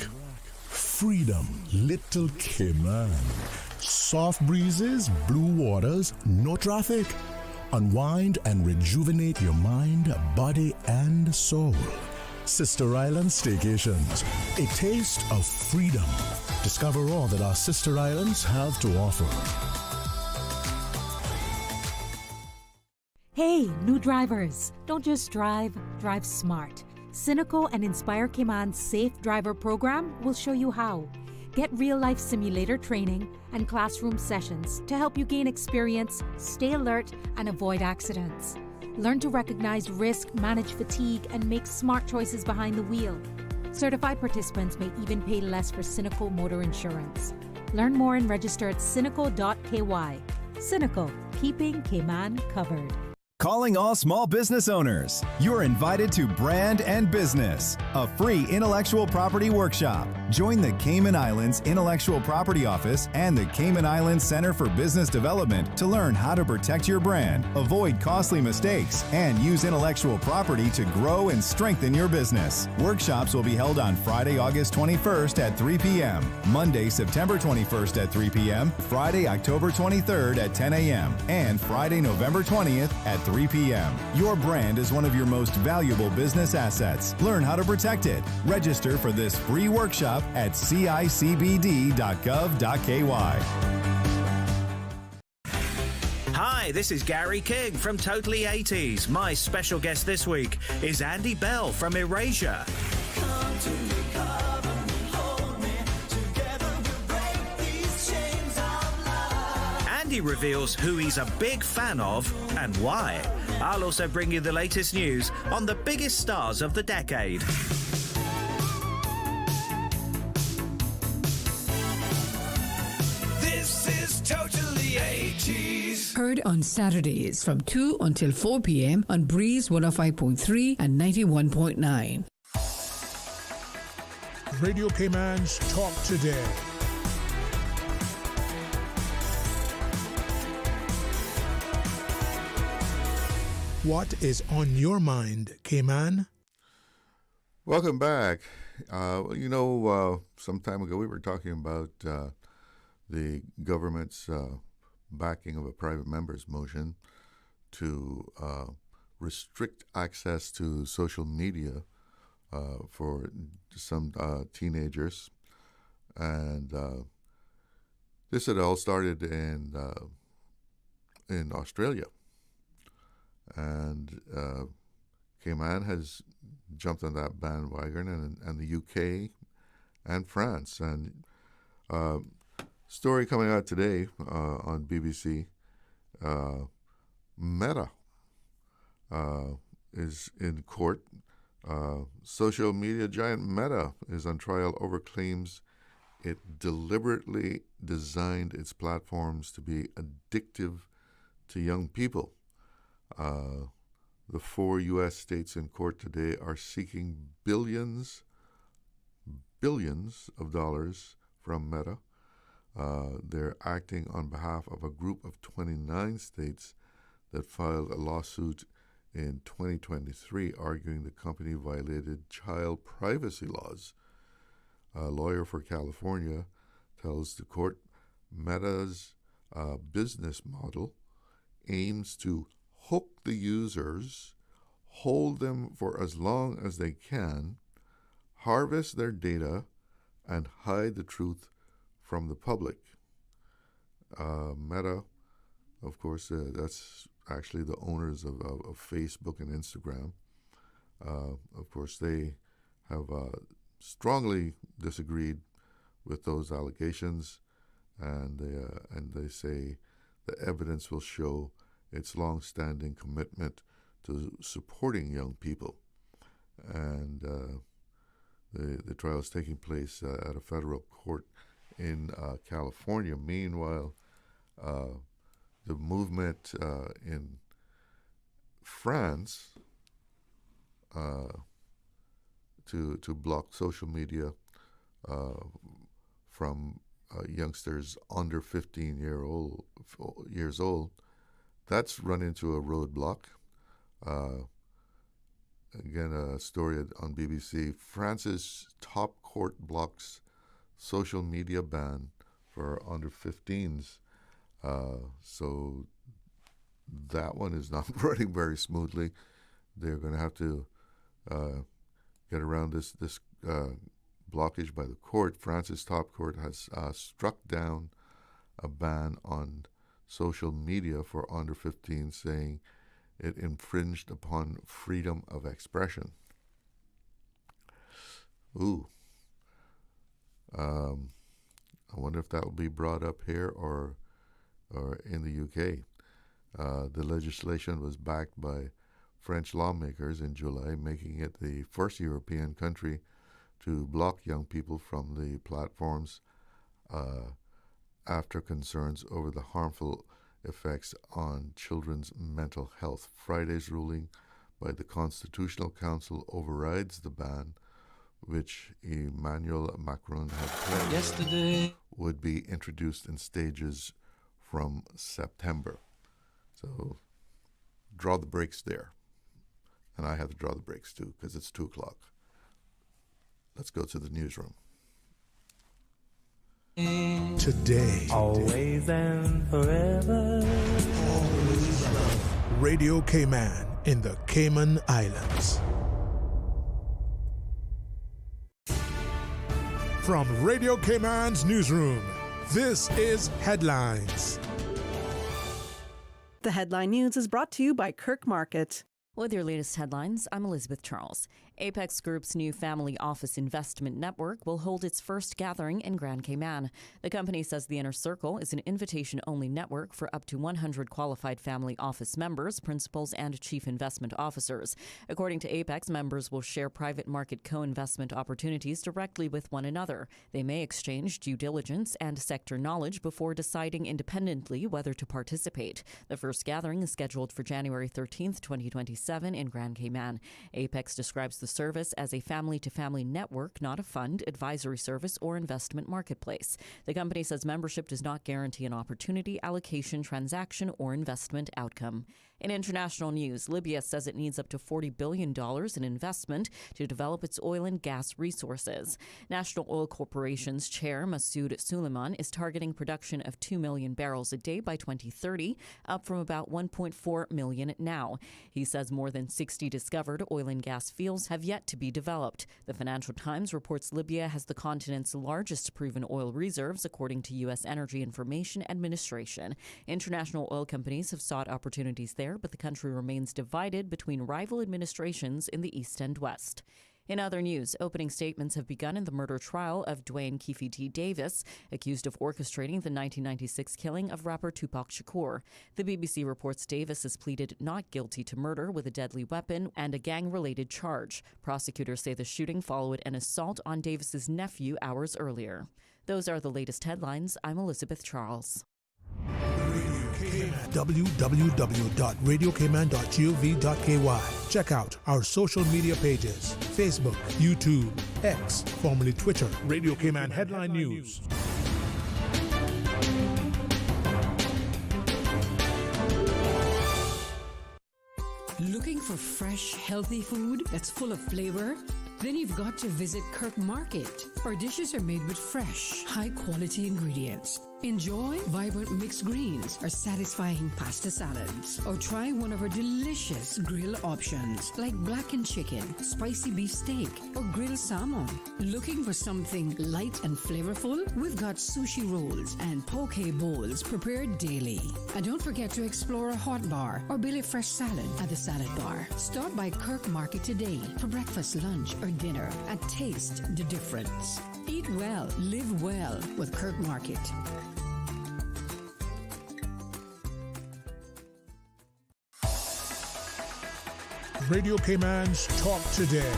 Freedom, Little Cayman. Soft breezes, blue waters, no traffic. Unwind and rejuvenate your mind, body, and soul. Sister Island Staycations, a taste of freedom. Discover all that our sister islands have to offer. Hey, new drivers, don't just drive, drive smart. Cynical and Inspire Cayman's Safe Driver program will show you how. Get real-life simulator training and classroom sessions to help you gain experience, stay alert, and avoid accidents. Learn to recognize risk, manage fatigue, and make smart choices behind the wheel. Certified participants may even pay less for Cynical motor insurance. Learn more and register at cynical.ky. Cynical, keeping Cayman covered. Calling all small business owners. You're invited to Brand and Business, a free intellectual property workshop. Join the Cayman Islands Intellectual Property Office and the Cayman Islands Center for Business Development to learn how to protect your brand, avoid costly mistakes, and use intellectual property to grow and strengthen your business. Workshops will be held on Friday, August 21st at 3 p.m., Monday, September 21st at 3 p.m., Friday, October 23rd at 10 a.m., and Friday, November 20th at 3 p.m. Your brand is one of your most valuable business assets. Learn how to protect it. Register for this free workshop at cicbd.gov.ky. Hi, this is Gary King from Totally 80s. My special guest this week is Andy Bell from Erasure. Andy reveals who he's a big fan of and why. I'll also bring you the latest news on the biggest stars of the decade. This is Totally 80s. Heard on Saturdays from 2 until 4 p.m. on Breeze 105.3 and 91.9. Radio Cayman's Talk Today. What is on your mind, Cayman? Welcome back. Some time ago we were talking about the government's backing of a private member's motion to restrict access to social media for some teenagers. And this had all started in Australia. And Cayman has jumped on that bandwagon, and the UK and France. And story coming out today on BBC, Meta is in court. Social media giant Meta is on trial over claims it deliberately designed its platforms to be addictive to young people. The 4 U.S. states in court today are seeking billions of dollars from Meta. They're acting on behalf of a group of 29 states that filed a lawsuit in 2023 arguing the company violated child privacy laws. A lawyer for California tells the court Meta's business model aims to hook the users, hold them for as long as they can, harvest their data, and hide the truth from the public. Meta, of course, that's actually the owners of Facebook and Instagram. Of course, they have strongly disagreed with those allegations, and they say the evidence will show its long-standing commitment to supporting young people. And the trial is taking place at a federal court in California. Meanwhile, the movement in France to block social media from youngsters under 15 years old, that's run into a roadblock. Again, a story on BBC. France's top court blocks social media ban for under 15s. So that one is not running very smoothly. They're going to have to get around this blockage by the court. France's top court has struck down a ban on social media for under 15, saying it infringed upon freedom of expression. Ooh. I wonder if that will be brought up here or in the UK. The legislation was backed by French lawmakers in July, making it the first European country to block young people from the platforms after concerns over the harmful effects on children's mental health. Friday's ruling by the Constitutional Council overrides the ban, which Emmanuel Macron had pledged would be introduced in stages from September. So draw the brakes there. And I have to draw the brakes too, because it's 2 o'clock. Let's go to the newsroom. Today. Always and forever. Radio Cayman in the Cayman Islands. From Radio Cayman's newsroom, this is Headlines. The headline news is brought to you by Kirk Market. With your latest headlines, I'm Elizabeth Charles. Apex Group's new family office investment network will hold its first gathering in Grand Cayman. The company says the Inner Circle is an invitation-only network for up to 100 qualified family office members, principals, and chief investment officers. According to Apex, members will share private market co-investment opportunities directly with one another. They may exchange due diligence and sector knowledge before deciding independently whether to participate. The first gathering is scheduled for January 13th, 2027 in Grand Cayman. Apex describes the service as a family-to-family network, not a fund, advisory service, or investment marketplace. The company says membership does not guarantee an opportunity, allocation, transaction, or investment outcome. In international news, Libya says it needs up to $40 billion in investment to develop its oil and gas resources. National Oil Corporation's chair, Masoud Suleiman, is targeting production of 2 million barrels a day by 2030, up from about 1.4 million now. He says more than 60 discovered oil and gas fields have yet to be developed. The Financial Times reports Libya has the continent's largest proven oil reserves, according to U.S. Energy Information Administration. International oil companies have sought opportunities there, but the country remains divided between rival administrations in the East and West. In other news, opening statements have begun in the murder trial of Dwayne Keefe D. Davis, accused of orchestrating the 1996 killing of rapper Tupac Shakur. The BBC reports Davis has pleaded not guilty to murder with a deadly weapon and a gang-related charge. Prosecutors say the shooting followed an assault on Davis's nephew hours earlier. Those are the latest headlines. I'm Elizabeth Charles. www.radiocayman.gov.ky. Check out our social media pages: Facebook, YouTube, X, formerly Twitter, Radio Cayman Headline News. Looking for fresh, healthy food that's full of flavor? Then you've got to visit Kirk Market. Our dishes are made with fresh, high-quality ingredients. Enjoy vibrant mixed greens or satisfying pasta salads. Or try one of our delicious grill options like blackened chicken, spicy beef steak, or grilled salmon. Looking for something light and flavorful? We've got sushi rolls and poke bowls prepared daily. And don't forget to explore a hot bar or Billy Fresh salad at the salad bar. Stop by Kirk Market today for breakfast, lunch, or dinner and taste the difference. Eat well, live well with Kirk Market. Radio Cayman's Talk Today.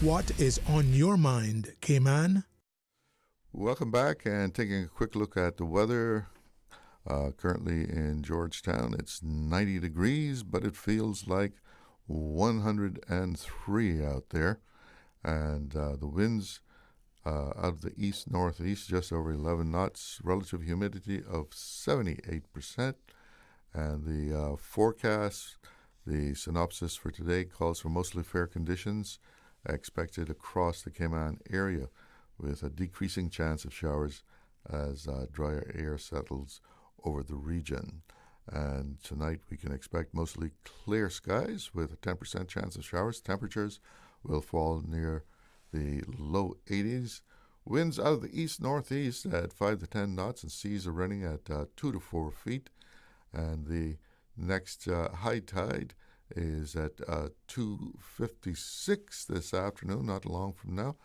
What is on your mind, Cayman? Welcome back, and taking a quick look at the weather. Currently in Georgetown, it's 90 degrees, but it feels like 103 out there. And the winds out of the east-northeast, just over 11 knots, relative humidity of 78%. And the forecast, the synopsis for today, calls for mostly fair conditions expected across the Cayman area, with a decreasing chance of showers as drier air settles over the region. And tonight we can expect mostly clear skies with a 10% chance of showers. Temperatures will fall near the low 80s. Winds out of the east-northeast at 5 to 10 knots, and seas are running at 2 to 4 feet. And the next high tide is at 2:56 this afternoon, not long from now.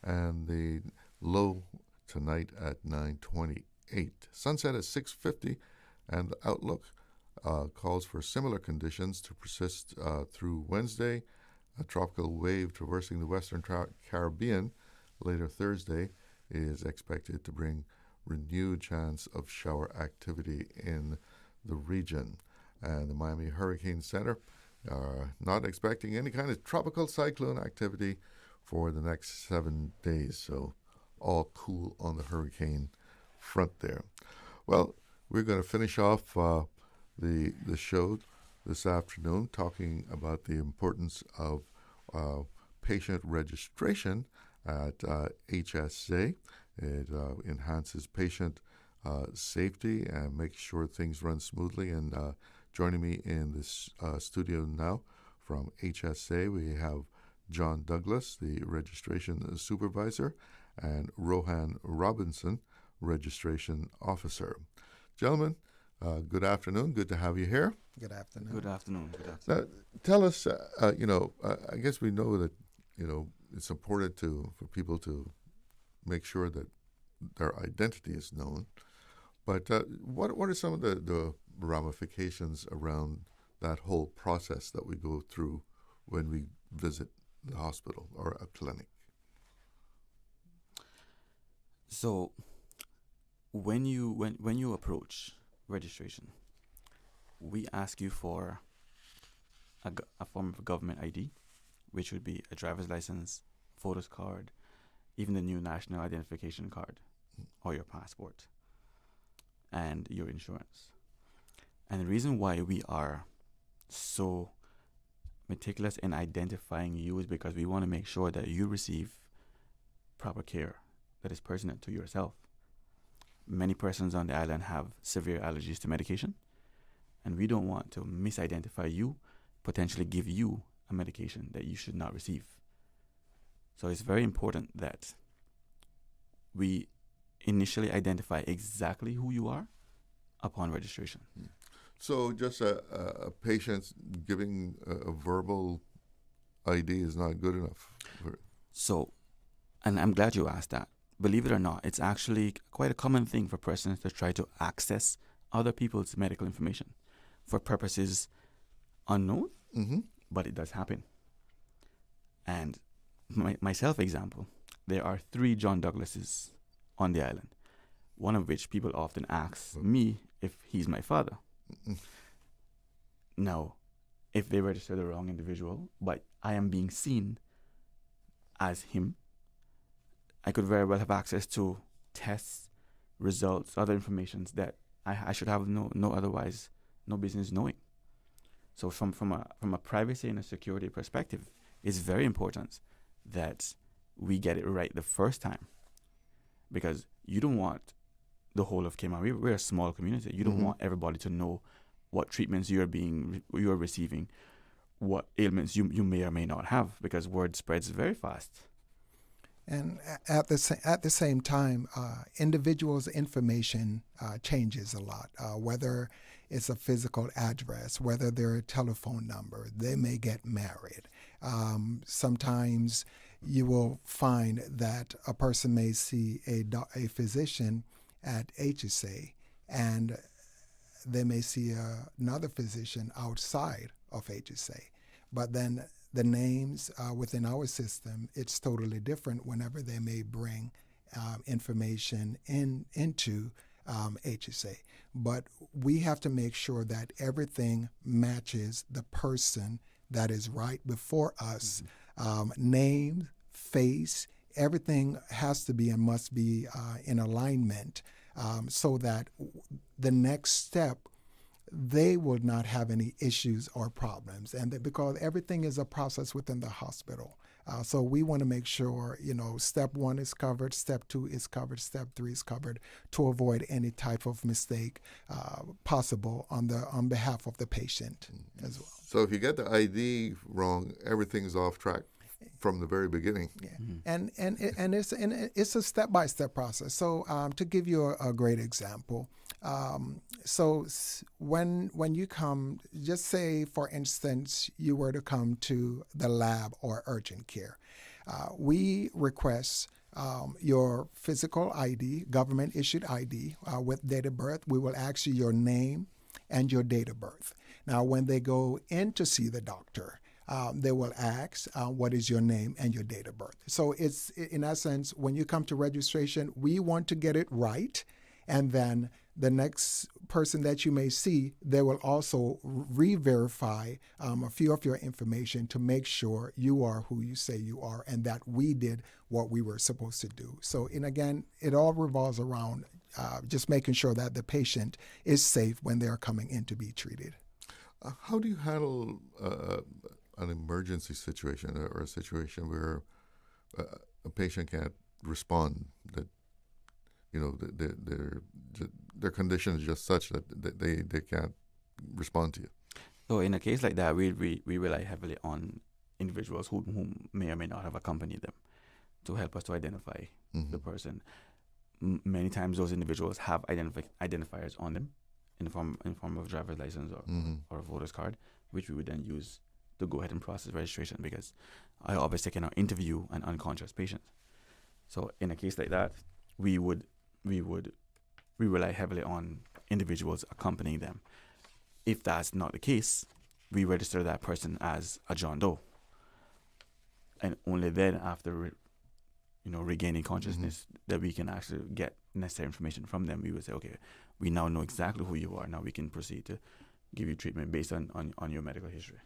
And the low tonight at 9:28. 8. Sunset at 6:50, and the outlook calls for similar conditions to persist through Wednesday. A tropical wave traversing the western Caribbean later Thursday is expected to bring renewed chance of shower activity in the region. And the Miami Hurricane Center not expecting any kind of tropical cyclone activity for the next 7 days. So all cool on the hurricane front there. Well, we're going to finish off the show this afternoon talking about the importance of patient registration at HSA. It enhances patient safety and makes sure things run smoothly. And joining me in this studio now from HSA, we have John Douglas, the registration supervisor, and Rohan Robinson, registration officer. Gentlemen, good afternoon. Good to have you here. Good afternoon. Good afternoon. Good afternoon. Tell us, I guess we know that, it's important for people to make sure that their identity is known. But what are some of the ramifications around that whole process that we go through when we visit the hospital or a clinic? So, when you approach registration, we ask you for a form of government ID, which would be a driver's license, photos card, even the new national identification card, or your passport, and your insurance. And the reason why we are so meticulous in identifying you is because we want to make sure that you receive proper care that is pertinent to yourself. Many persons on the island have severe allergies to medication, and we don't want to misidentify you, potentially give you a medication that you should not receive. So it's very important that we initially identify exactly who you are upon registration. So just a patient giving a verbal ID is not good enough? So, and I'm glad you asked that. Believe it or not, it's actually quite a common thing for persons to try to access other people's medical information for purposes unknown, but it does happen. And myself, example, there are 3 John Douglases on the island, one of which people often ask me if he's my father. Now, if they register the wrong individual, but I am being seen as him, I could very well have access to tests, results, other information that I should have no business knowing. So from a privacy and a security perspective, it's very important that we get it right the first time, because you don't want the whole of Cayman. We're a small community. You don't want everybody to know what treatments you are receiving, what ailments you may or may not have, because word spreads very fast. And at the same time, individuals' information changes a lot. Whether it's a physical address, whether their telephone number, they may get married. Sometimes you will find that a person may see a physician at HSA, and they may see another physician outside of HSA. But then the names within our system, it's totally different whenever they may bring information into HSA. But we have to make sure that everything matches the person that is right before us. Name, face, everything has to be and must be in alignment so that the next step, they will not have any issues or problems. And because everything is a process within the hospital. So we want to make sure, step 1 is covered, step 2 is covered, step 3 is covered, to avoid any type of mistake possible on behalf of the patient as well. So if you get the ID wrong, everything's off track from the very beginning. Yeah, and it's a step-by-step process. So to give you a great example, so when you come, just say for instance you were to come to the lab or urgent care, we request your physical ID, government issued ID with date of birth. We will ask you your name and your date of birth. Now, when they go in to see the doctor, they will ask, what is your name and your date of birth? So it's, in essence, when you come to registration, we want to get it right. And then the next person that you may see, they will also re-verify a few of your information to make sure you are who you say you are and that we did what we were supposed to do. So, and again, it all revolves around just making sure that the patient is safe when they are coming in to be treated. How do you handle an emergency situation or a situation where a patient can't respond, that their condition is just such that they can't respond to you? So in a case like that, we rely heavily on individuals who may or may not have accompanied them to help us to identify the person. Many times those individuals have identifiers on them in form of driver's license or a voter's card, which we would then use to go ahead and process registration, because I obviously cannot interview an unconscious patient. So in a case like that, we rely heavily on individuals accompanying them. If that's not the case, we register that person as a John Doe, and only then, after regaining consciousness, that we can actually get necessary information from them. We would say, okay, we now know exactly who you are. Now we can proceed to give you treatment based on your medical history.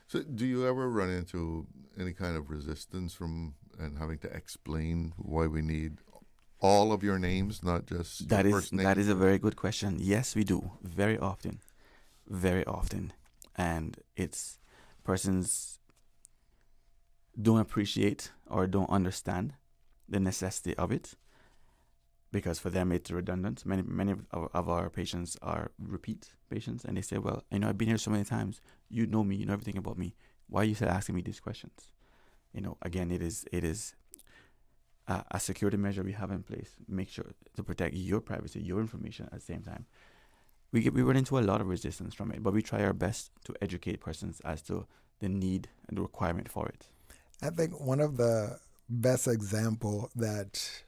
So do you ever run into any kind of resistance from and having to explain why we need all of your names, not just your first name? That is a very good question. Yes, we do. Very often. And it's persons don't appreciate or don't understand the necessity of it, because for them it's redundant. Many of our patients are repeat patients, and they say, well, I've been here so many times. You know me, you know everything about me. Why are you still asking me these questions? Again, it is a security measure we have in place, make sure to protect your privacy, your information. At the same time, we run into a lot of resistance from it, but we try our best to educate persons as to the need and the requirement for it. I think one of the best example that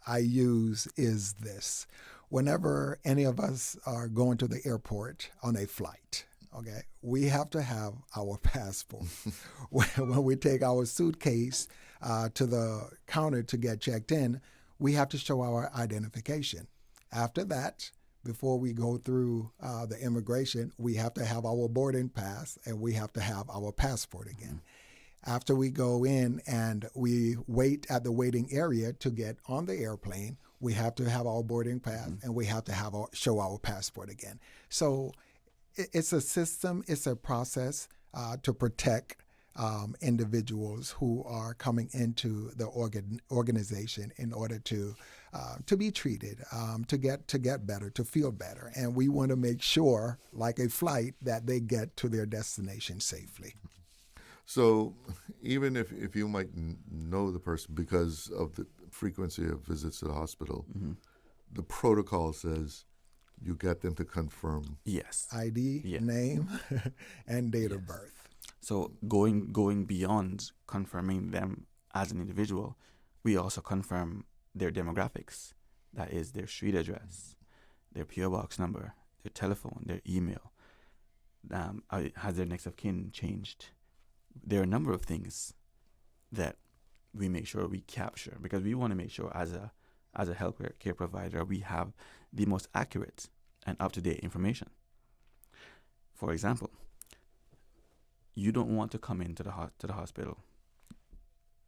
I use is this. Whenever any of us are going to the airport on a flight, okay, we have to have our passport. When we take our suitcase to the counter to get checked in, we have to show our identification. After that, before we go through the immigration, we have to have our boarding pass and we have to have our passport again. After we go in and we wait at the waiting area to get on the airplane, we have to have our boarding pass and we have to show our passport again. So it's a system, it's a process to protect individuals who are coming into the organization in order to be treated, to get better, to feel better. And we want to make sure, like a flight, that they get to their destination safely. So even if you might know the person because of the frequency of visits to the hospital, the protocol says you get them to confirm ID, name, and date of birth. So going beyond confirming them as an individual, we also confirm their demographics. That is their street address, their PO box number, their telephone, their email. Has their next of kin changed? There are a number of things that we make sure we capture, because we want to make sure as a healthcare care provider we have the most accurate and up-to-date information. For example, you don't want to come into the hospital,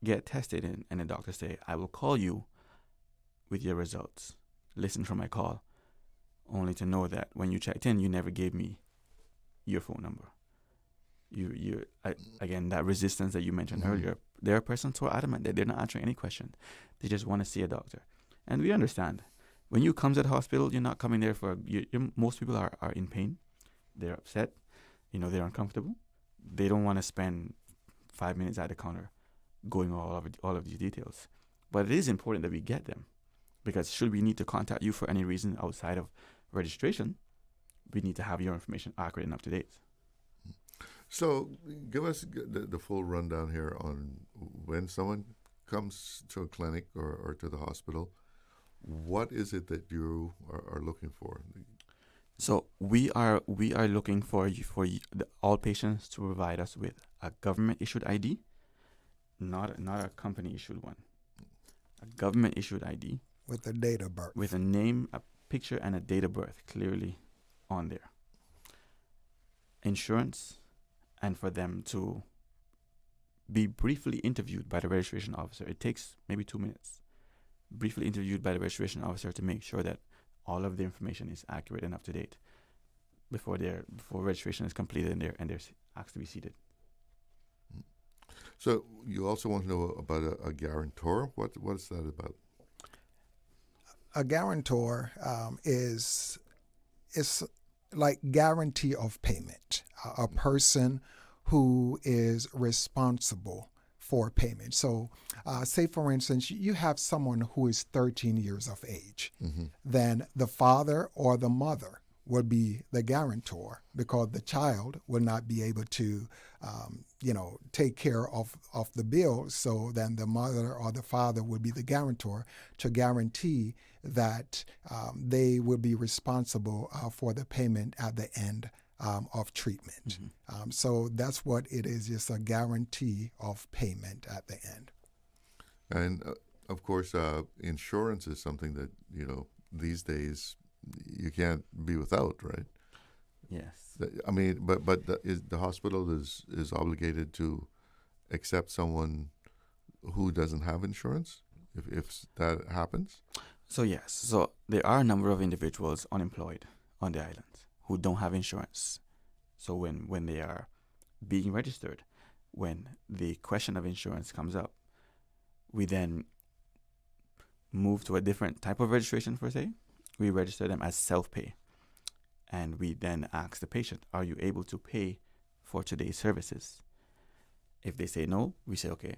get tested, and the doctor say, I will call you with your results. Listen for my call, only to know that when you checked in, you never gave me your phone number. Again, that resistance that you mentioned earlier, there are persons who are adamant that they're not answering any question. They just want to see a doctor. And we understand. When you come to the hospital, you're not coming there for, most people are in pain. They're upset. They're uncomfortable. They don't want to spend 5 minutes at the counter going all of these details. But it is important that we get them, because should we need to contact you for any reason outside of registration, we need to have your information accurate and up to date. So give us the full rundown here on when someone comes to a clinic or to the hospital, what is it that you are looking for? So we are looking for all patients to provide us with a government issued ID, not a company issued one. A government issued ID with a date of birth, with a name, a picture, and a date of birth clearly on there. Insurance, and for them to be briefly interviewed by the registration officer. It takes maybe 2 minutes. Briefly interviewed by the registration officer to make sure that all of the information is accurate and up to date before registration is completed and they're asked to be seated. So you also want to know about a guarantor. What is that about? A guarantor is like guarantee of payment. A person who is responsible for payment. So say, for instance, you have someone who is 13 years of age. Mm-hmm. Then the father or the mother will be the guarantor because the child will not be able to, take care of the bill. So then the mother or the father would be the guarantor to guarantee that they will be responsible for the payment at the end of treatment. Mm-hmm. So that's what it is, just a guarantee of payment at the end. And of course, insurance is something that, these days you can't be without, right? Yes. I mean, but the hospital is obligated to accept someone who doesn't have insurance if that happens? So yes, so there are a number of individuals unemployed on the island who don't have insurance. So when they are being registered, when the question of insurance comes up, we then move to a different type of registration, per se. We register them as self-pay. And we then ask the patient, are you able to pay for today's services? If they say no, we say, okay,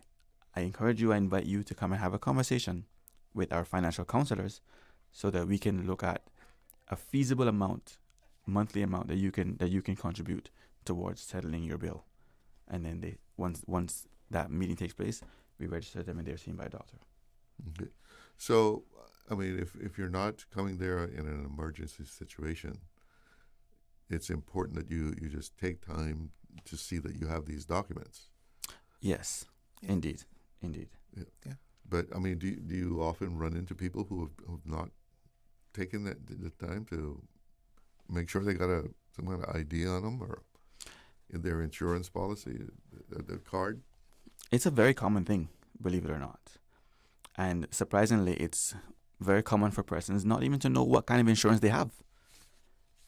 I invite you to come and have a conversation with our financial counselors so that we can look at a feasible amount, monthly amount that you can contribute towards settling your bill. And then once that meeting takes place, we register them and they're seen by a doctor. Okay. So, I mean, if you're not coming there in an emergency situation, it's important that you just take time to see that you have these documents. Yes, indeed. Yeah. But, I mean, do you often run into people who have not taken the time to make sure they got some kind of ID on them or in their insurance policy, the card? It's a very common thing, believe it or not. And surprisingly, it's very common for persons not even to know what kind of insurance they have,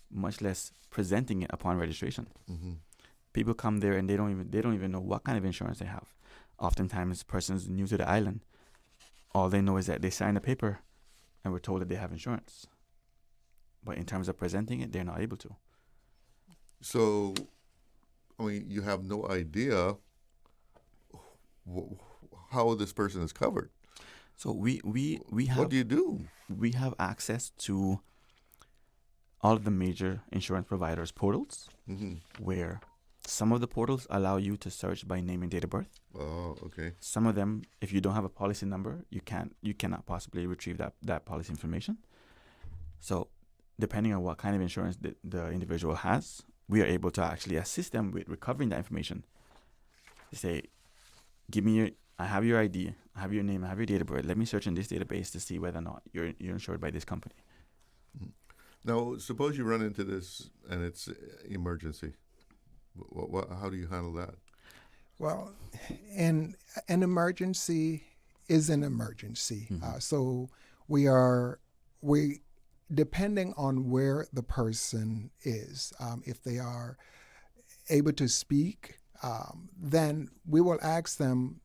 much less presenting it upon registration. Mm-hmm. People come there and they don't even know what kind of insurance they have. Oftentimes, persons new to the island, all they know is that they sign a paper and we're told that they have insurance. But in terms of presenting it, they're not able to. So, I mean, you have no idea how this person is covered. So we have. What do you do? We have access to all of the major insurance providers' portals, mm-hmm. where some of the portals allow you to search by name and date of birth. Oh, okay. Some of them, if you don't have a policy number, you cannot possibly retrieve that policy information. So, depending on what kind of insurance the individual has, we are able to actually assist them with recovering that information. They say, I have your ID, I have your name, I have your date of birth. Let me search in this database to see whether or not you're insured by this company. Now, suppose you run into this and it's emergency. How do you handle that? Well, an emergency is an emergency. Mm-hmm. So we depending on where the person is, if they are able to speak, then we will ask them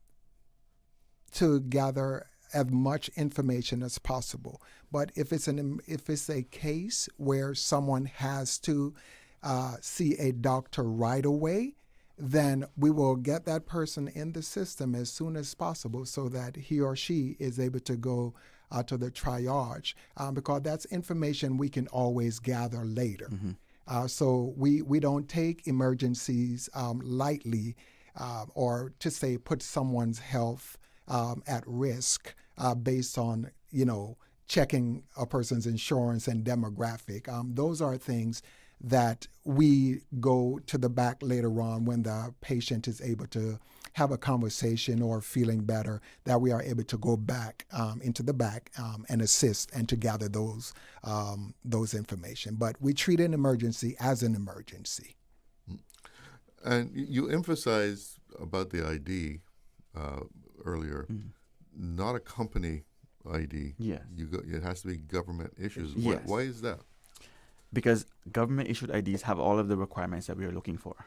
to gather as much information as possible. But if it's a case where someone has to see a doctor right away, then we will get that person in the system as soon as possible so that he or she is able to go to the triage, because that's information we can always gather later. Mm-hmm. So we don't take emergencies lightly, or to say put someone's health at risk based on, checking a person's insurance and demographic. Those are things that we go to the back later on when the patient is able to have a conversation or feeling better, that we are able to go back into the back and assist and to gather those information. But we treat an emergency as an emergency. And you emphasized about the ID earlier, not a company ID. Yes. It has to be government issues. Yes. Why is that? Because government-issued IDs have all of the requirements that we are looking for.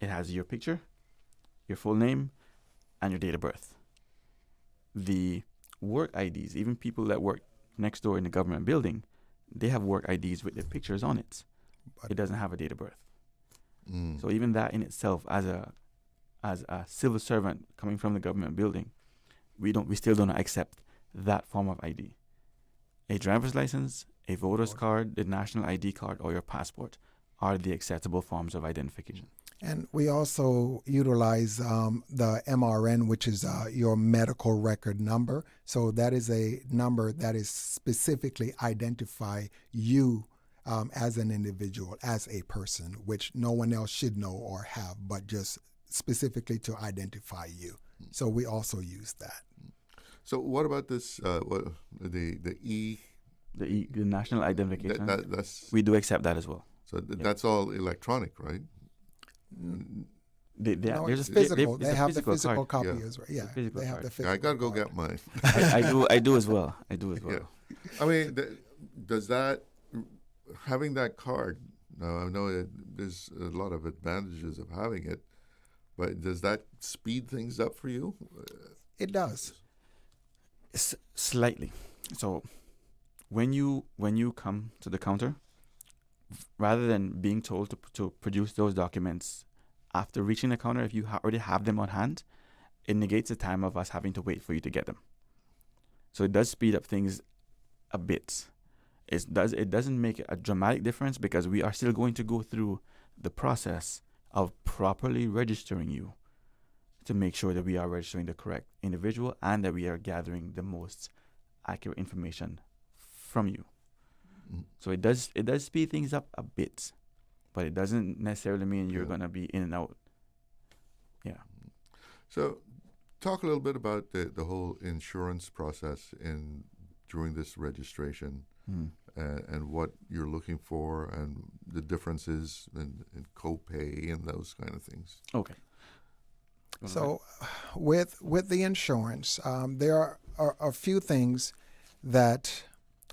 It has your picture, your full name, and your date of birth. The work IDs, even people that work next door in the government building, they have work IDs with their pictures on it. It doesn't have a date of birth. So even that in itself, as a civil servant coming from the government building, we still don't accept that form of ID. A driver's license, a voter's card, the national ID card, or your passport are the acceptable forms of identification. And we also utilize the MRN, which is your medical record number. So that is a number that is specifically identify you as an individual, as a person, which no one else should know or have, but just specifically to identify you. So we also use that. So what about this? The national identification. That's we do accept that as well. So that's all electronic, right? There's a physical. They have the physical card. copy as well. Yeah, they have the physical. I gotta go get mine. I do as well. Yeah. I mean, does that having that card? Now I know that there's a lot of advantages of having it, but does that speed things up for you? It does. Slightly. So when you come to the counter, rather than being told to produce those documents after reaching the counter, if you already have them on hand, it negates the time of us having to wait for you to get them. So it does speed up things a bit. It doesn't make a dramatic difference because we are still going to go through the process of properly registering you to make sure that we are registering the correct individual and that we are gathering the most accurate information from you. So it does speed things up a bit, but it doesn't necessarily mean you're going to be in and out. Yeah. So talk a little bit about the whole insurance process during this registration and what you're looking for and the differences in copay and those kind of things. Okay. So with the insurance, there are a few things that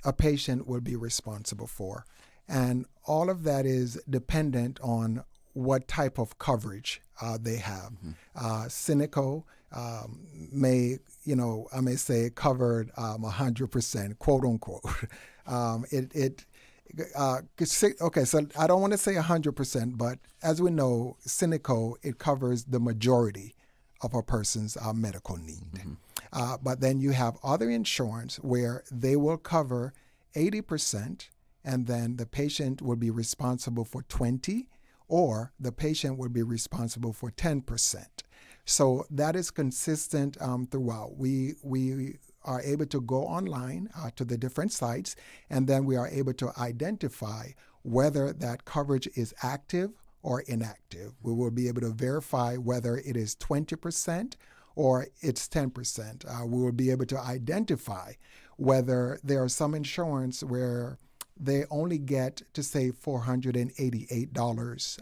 a patient will be responsible for. And all of that is dependent on what type of coverage they have. Cynical may, I may say covered 100%, quote unquote. Okay, so I don't want to say 100%, but as we know, Cynical, it covers the majority of a person's medical need. But then you have other insurance where they will cover 80%, and then the patient will be responsible for 20%, or the patient will be responsible for 10%. So that is consistent throughout. We are able to go online to the different sites, and then we are able to identify whether that coverage is active or inactive. We will be able to verify whether it is 20% or it's 10%. We will be able to identify whether there are some insurance where they only get to say $488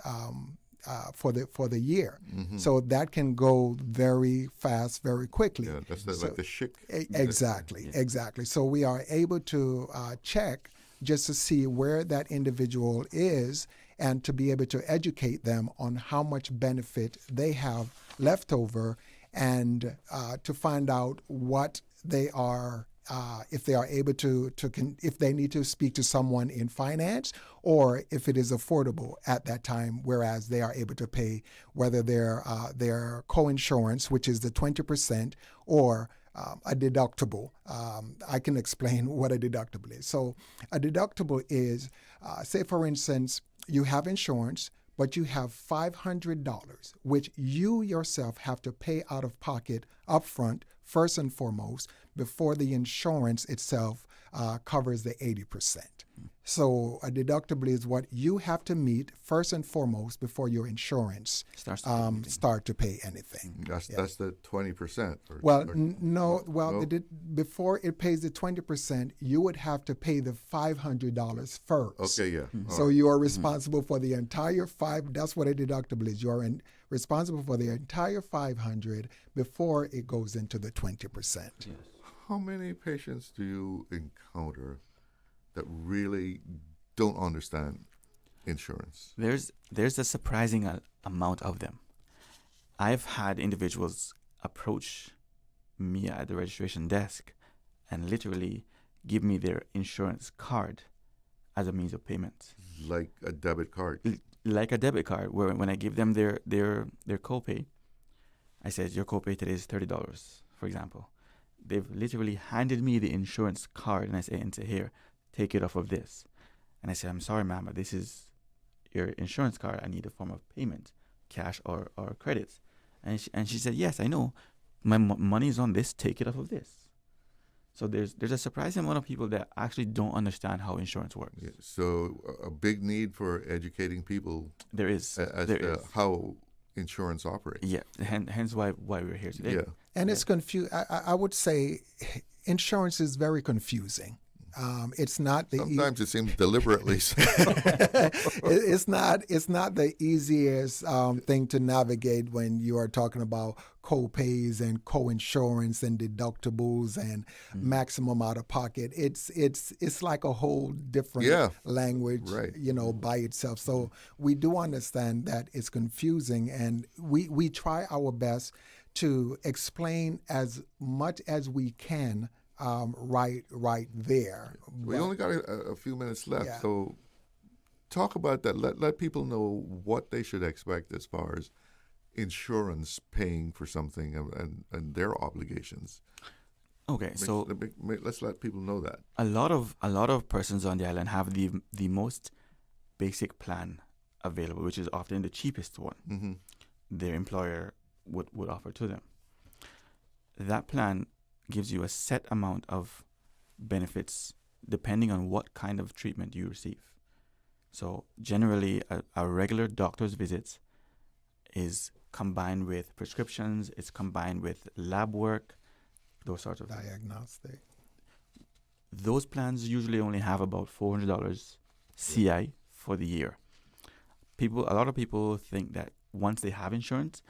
for the year. So that can go very fast, very quickly. Yeah, that's like the SHIC. Exactly. So we are able to check just to see where that individual is and to be able to educate them on how much benefit they have left over and to find out what they are, if they are able if they need to speak to someone in finance or if it is affordable at that time, whereas they are able to pay whether their co-insurance, which is the 20%, or a deductible. I can explain what a deductible is. So a deductible is, say for instance, you have insurance, but you have $500, which you yourself have to pay out of pocket upfront first and foremost before the insurance itself covers the 80%. So a deductible is what you have to meet first and foremost before your insurance start to pay anything. That's the 20%. Before it pays the 20%, you would have to pay the $500 first. Okay, yeah. So you are responsible for the entire that's what a deductible is. You are responsible for the entire $500 before it goes into the 20%. Yes. How many patients do you encounter that really don't understand insurance? There's a surprising amount of them. I've had individuals approach me at the registration desk and literally give me their insurance card as a means of payment. Like a debit card? Like a debit card, where when I give them their copay, I said, your copay today is $30, for example. They've literally handed me the insurance card, and I say, here, take it off of this. And I say, I'm sorry, ma'am, but this is your insurance card. I need a form of payment, cash or credits. And she said, yes, I know. My money is on this. Take it off of this. So there's a surprising amount of people that actually don't understand how insurance works. Yeah, so a big need for educating people. There is. As to how insurance operates. Yeah, hence why we're here today. Yeah. And it's confusing. I would say insurance is very confusing. It's not the sometimes it seems deliberately so. It's not the easiest thing to navigate when you are talking about co-pays and co-insurance and deductibles and maximum out of pocket. It's like a whole different language, by itself. So we do understand that it's confusing, and we try our best to explain as much as we can right there. We only got a few minutes left, so talk about that. Let people know what they should expect as far as insurance paying for something and their obligations. Okay, so let's let people know that. A lot of persons on the island have the most basic plan available, which is often the cheapest one. Their employer would offer to them. That plan gives you a set amount of benefits depending on what kind of treatment you receive. So generally, a regular doctor's visits is combined with prescriptions, it's combined with lab work, those sorts of diagnostic. Those plans usually only have about $400 CI for the year. A lot of people think that once they have insurance,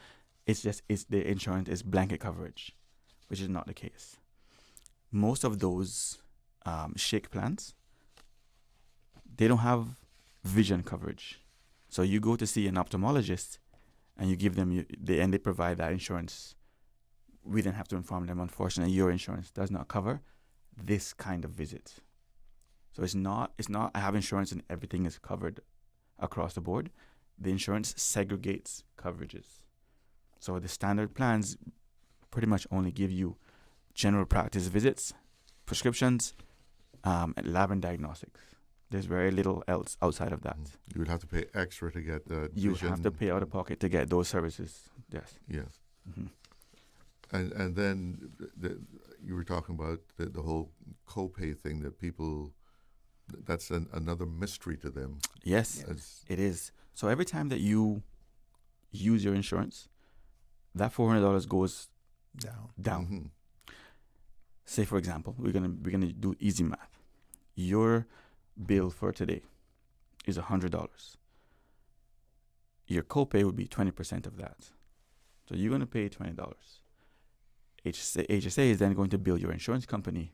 the insurance is blanket coverage, which is not the case. Most of those shake plans, they don't have vision coverage. So you go to see an ophthalmologist and you give them, they provide that insurance. We then have to inform them, unfortunately, your insurance does not cover this kind of visit. So it's not I have insurance and everything is covered across the board. The insurance segregates coverages. So the standard plans pretty much only give you general practice visits, prescriptions, lab and diagnostics. There's very little else outside of that. You would have to pay extra to get the You vision. have to pay out of pocket to get those services. Yes. Yes. And then you were talking about the whole copay thing that people, that's another mystery to them. Yes, it is. So every time that you use your insurance, that $400 goes down. Say, for example, we're gonna do easy math. Your bill for today is $100. Your copay would be 20% of that. So you're gonna pay $20. HSA is then going to bill your insurance company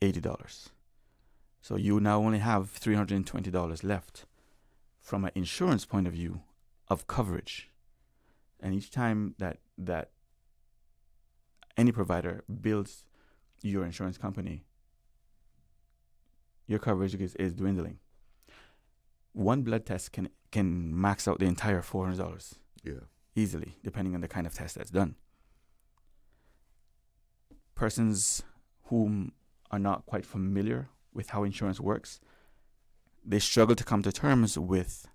$80. So you now only have $320 left from an insurance point of view of coverage. And each time that any provider bills your insurance company, your coverage is dwindling. One blood test can max out the entire $400 easily, depending on the kind of test that's done. Persons who are not quite familiar with how insurance works, they struggle to come to terms with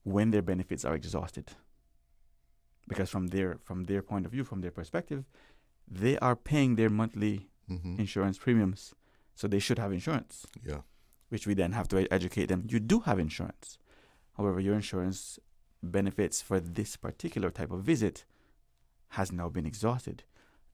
when their benefits are exhausted. because from their point of view, from their perspective, they are paying their monthly insurance premiums, so they should have insurance. Yeah. Which we then have to educate them. You do have insurance. However, your insurance benefits for this particular type of visit has now been exhausted.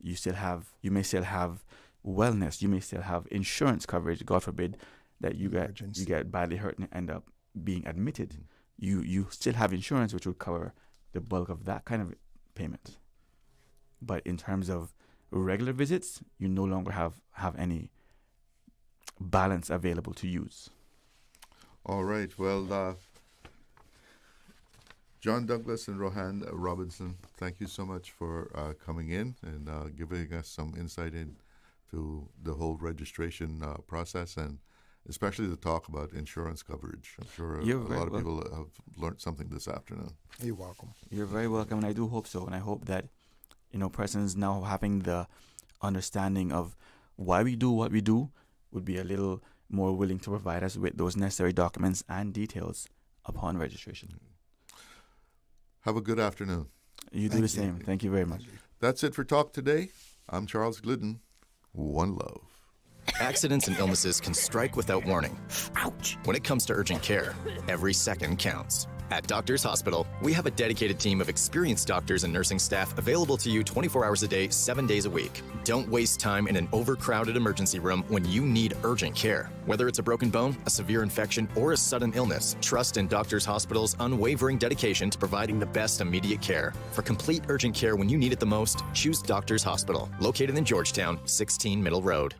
You may still have wellness. You may still have insurance coverage. God forbid that you get badly hurt and end up being admitted. You still have insurance, which will cover the bulk of that kind of payment. But in terms of regular visits, you no longer have any balance available to use. All right. Well, John Douglas and Rohan Robinson, thank you so much for coming in and giving us some insight into the whole registration process, and especially the talk about insurance coverage. I'm sure a lot of people have learned something this afternoon. You're welcome. You're very welcome, and I do hope so. And I hope that, persons now having the understanding of why we do what we do would be a little more willing to provide us with those necessary documents and details upon registration. Have a good afternoon. You do the same. Thank you very much. That's it for Talk Today. I'm Charles Glidden. One love. Accidents and illnesses can strike without warning. Ouch! When it comes to urgent care, every second counts. At Doctors Hospital, we have a dedicated team of experienced doctors and nursing staff available to you 24 hours a day, 7 days a week. Don't waste time in an overcrowded emergency room when you need urgent care. Whether it's a broken bone, a severe infection, or a sudden illness, trust in Doctors Hospital's unwavering dedication to providing the best immediate care. For complete urgent care when you need it the most, choose Doctors Hospital, located in Georgetown, 16 Middle Road.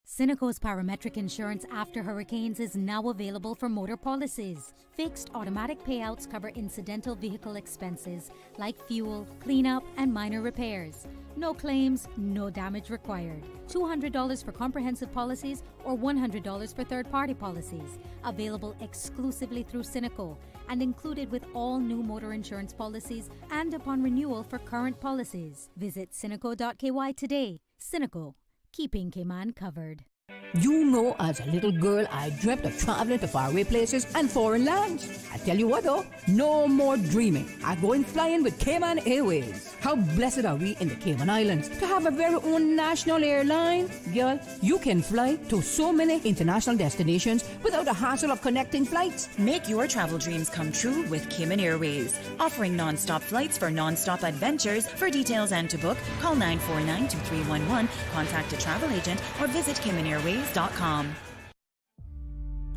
Cineco's parametric insurance after hurricanes is now available for motor policies. Fixed automatic payouts cover incidental vehicle expenses like fuel, cleanup, and minor repairs. No claims, no damage required. $200 for comprehensive policies or $100 for third-party policies. Available exclusively through Cineco and included with all new motor insurance policies and upon renewal for current policies. Visit Cineco.ky today. Cineco. Keeping Cayman covered. You know, as a little girl, I dreamt of traveling to faraway places and foreign lands. I tell you what though, no more dreaming. I'm going flying with Cayman Airways. How blessed are we in the Cayman Islands to have a very own national airline? Girl, you can fly to so many international destinations without the hassle of connecting flights. Make your travel dreams come true with Cayman Airways. Offering non-stop flights for non-stop adventures. For details and to book, call 949-2311, contact a travel agent, or visit CaymanAirways.com.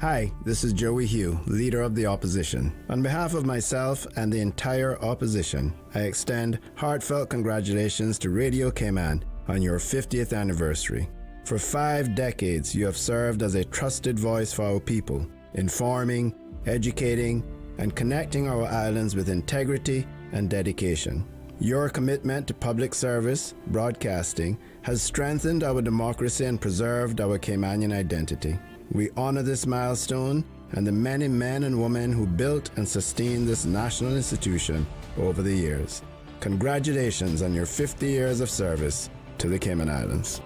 Hi, this is Joey Hugh, Leader of the Opposition. On behalf of myself and the entire opposition, I extend heartfelt congratulations to Radio Cayman on your 50th anniversary. For 5 decades, you have served as a trusted voice for our people, informing, educating, and connecting our islands with integrity and dedication. Your commitment to public service, broadcasting, has strengthened our democracy and preserved our Caymanian identity. We honor this milestone and the many men and women who built and sustained this national institution over the years. Congratulations on your 50 years of service to the Cayman Islands.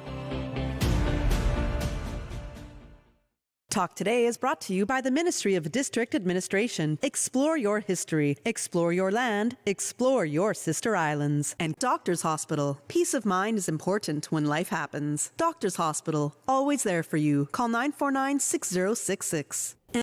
Talk Today is brought to you by the Ministry of District Administration. Explore your history. Explore your land. Explore your sister islands. And Doctors Hospital. Peace of mind is important when life happens. Doctors Hospital. Always there for you. Call 949-6066.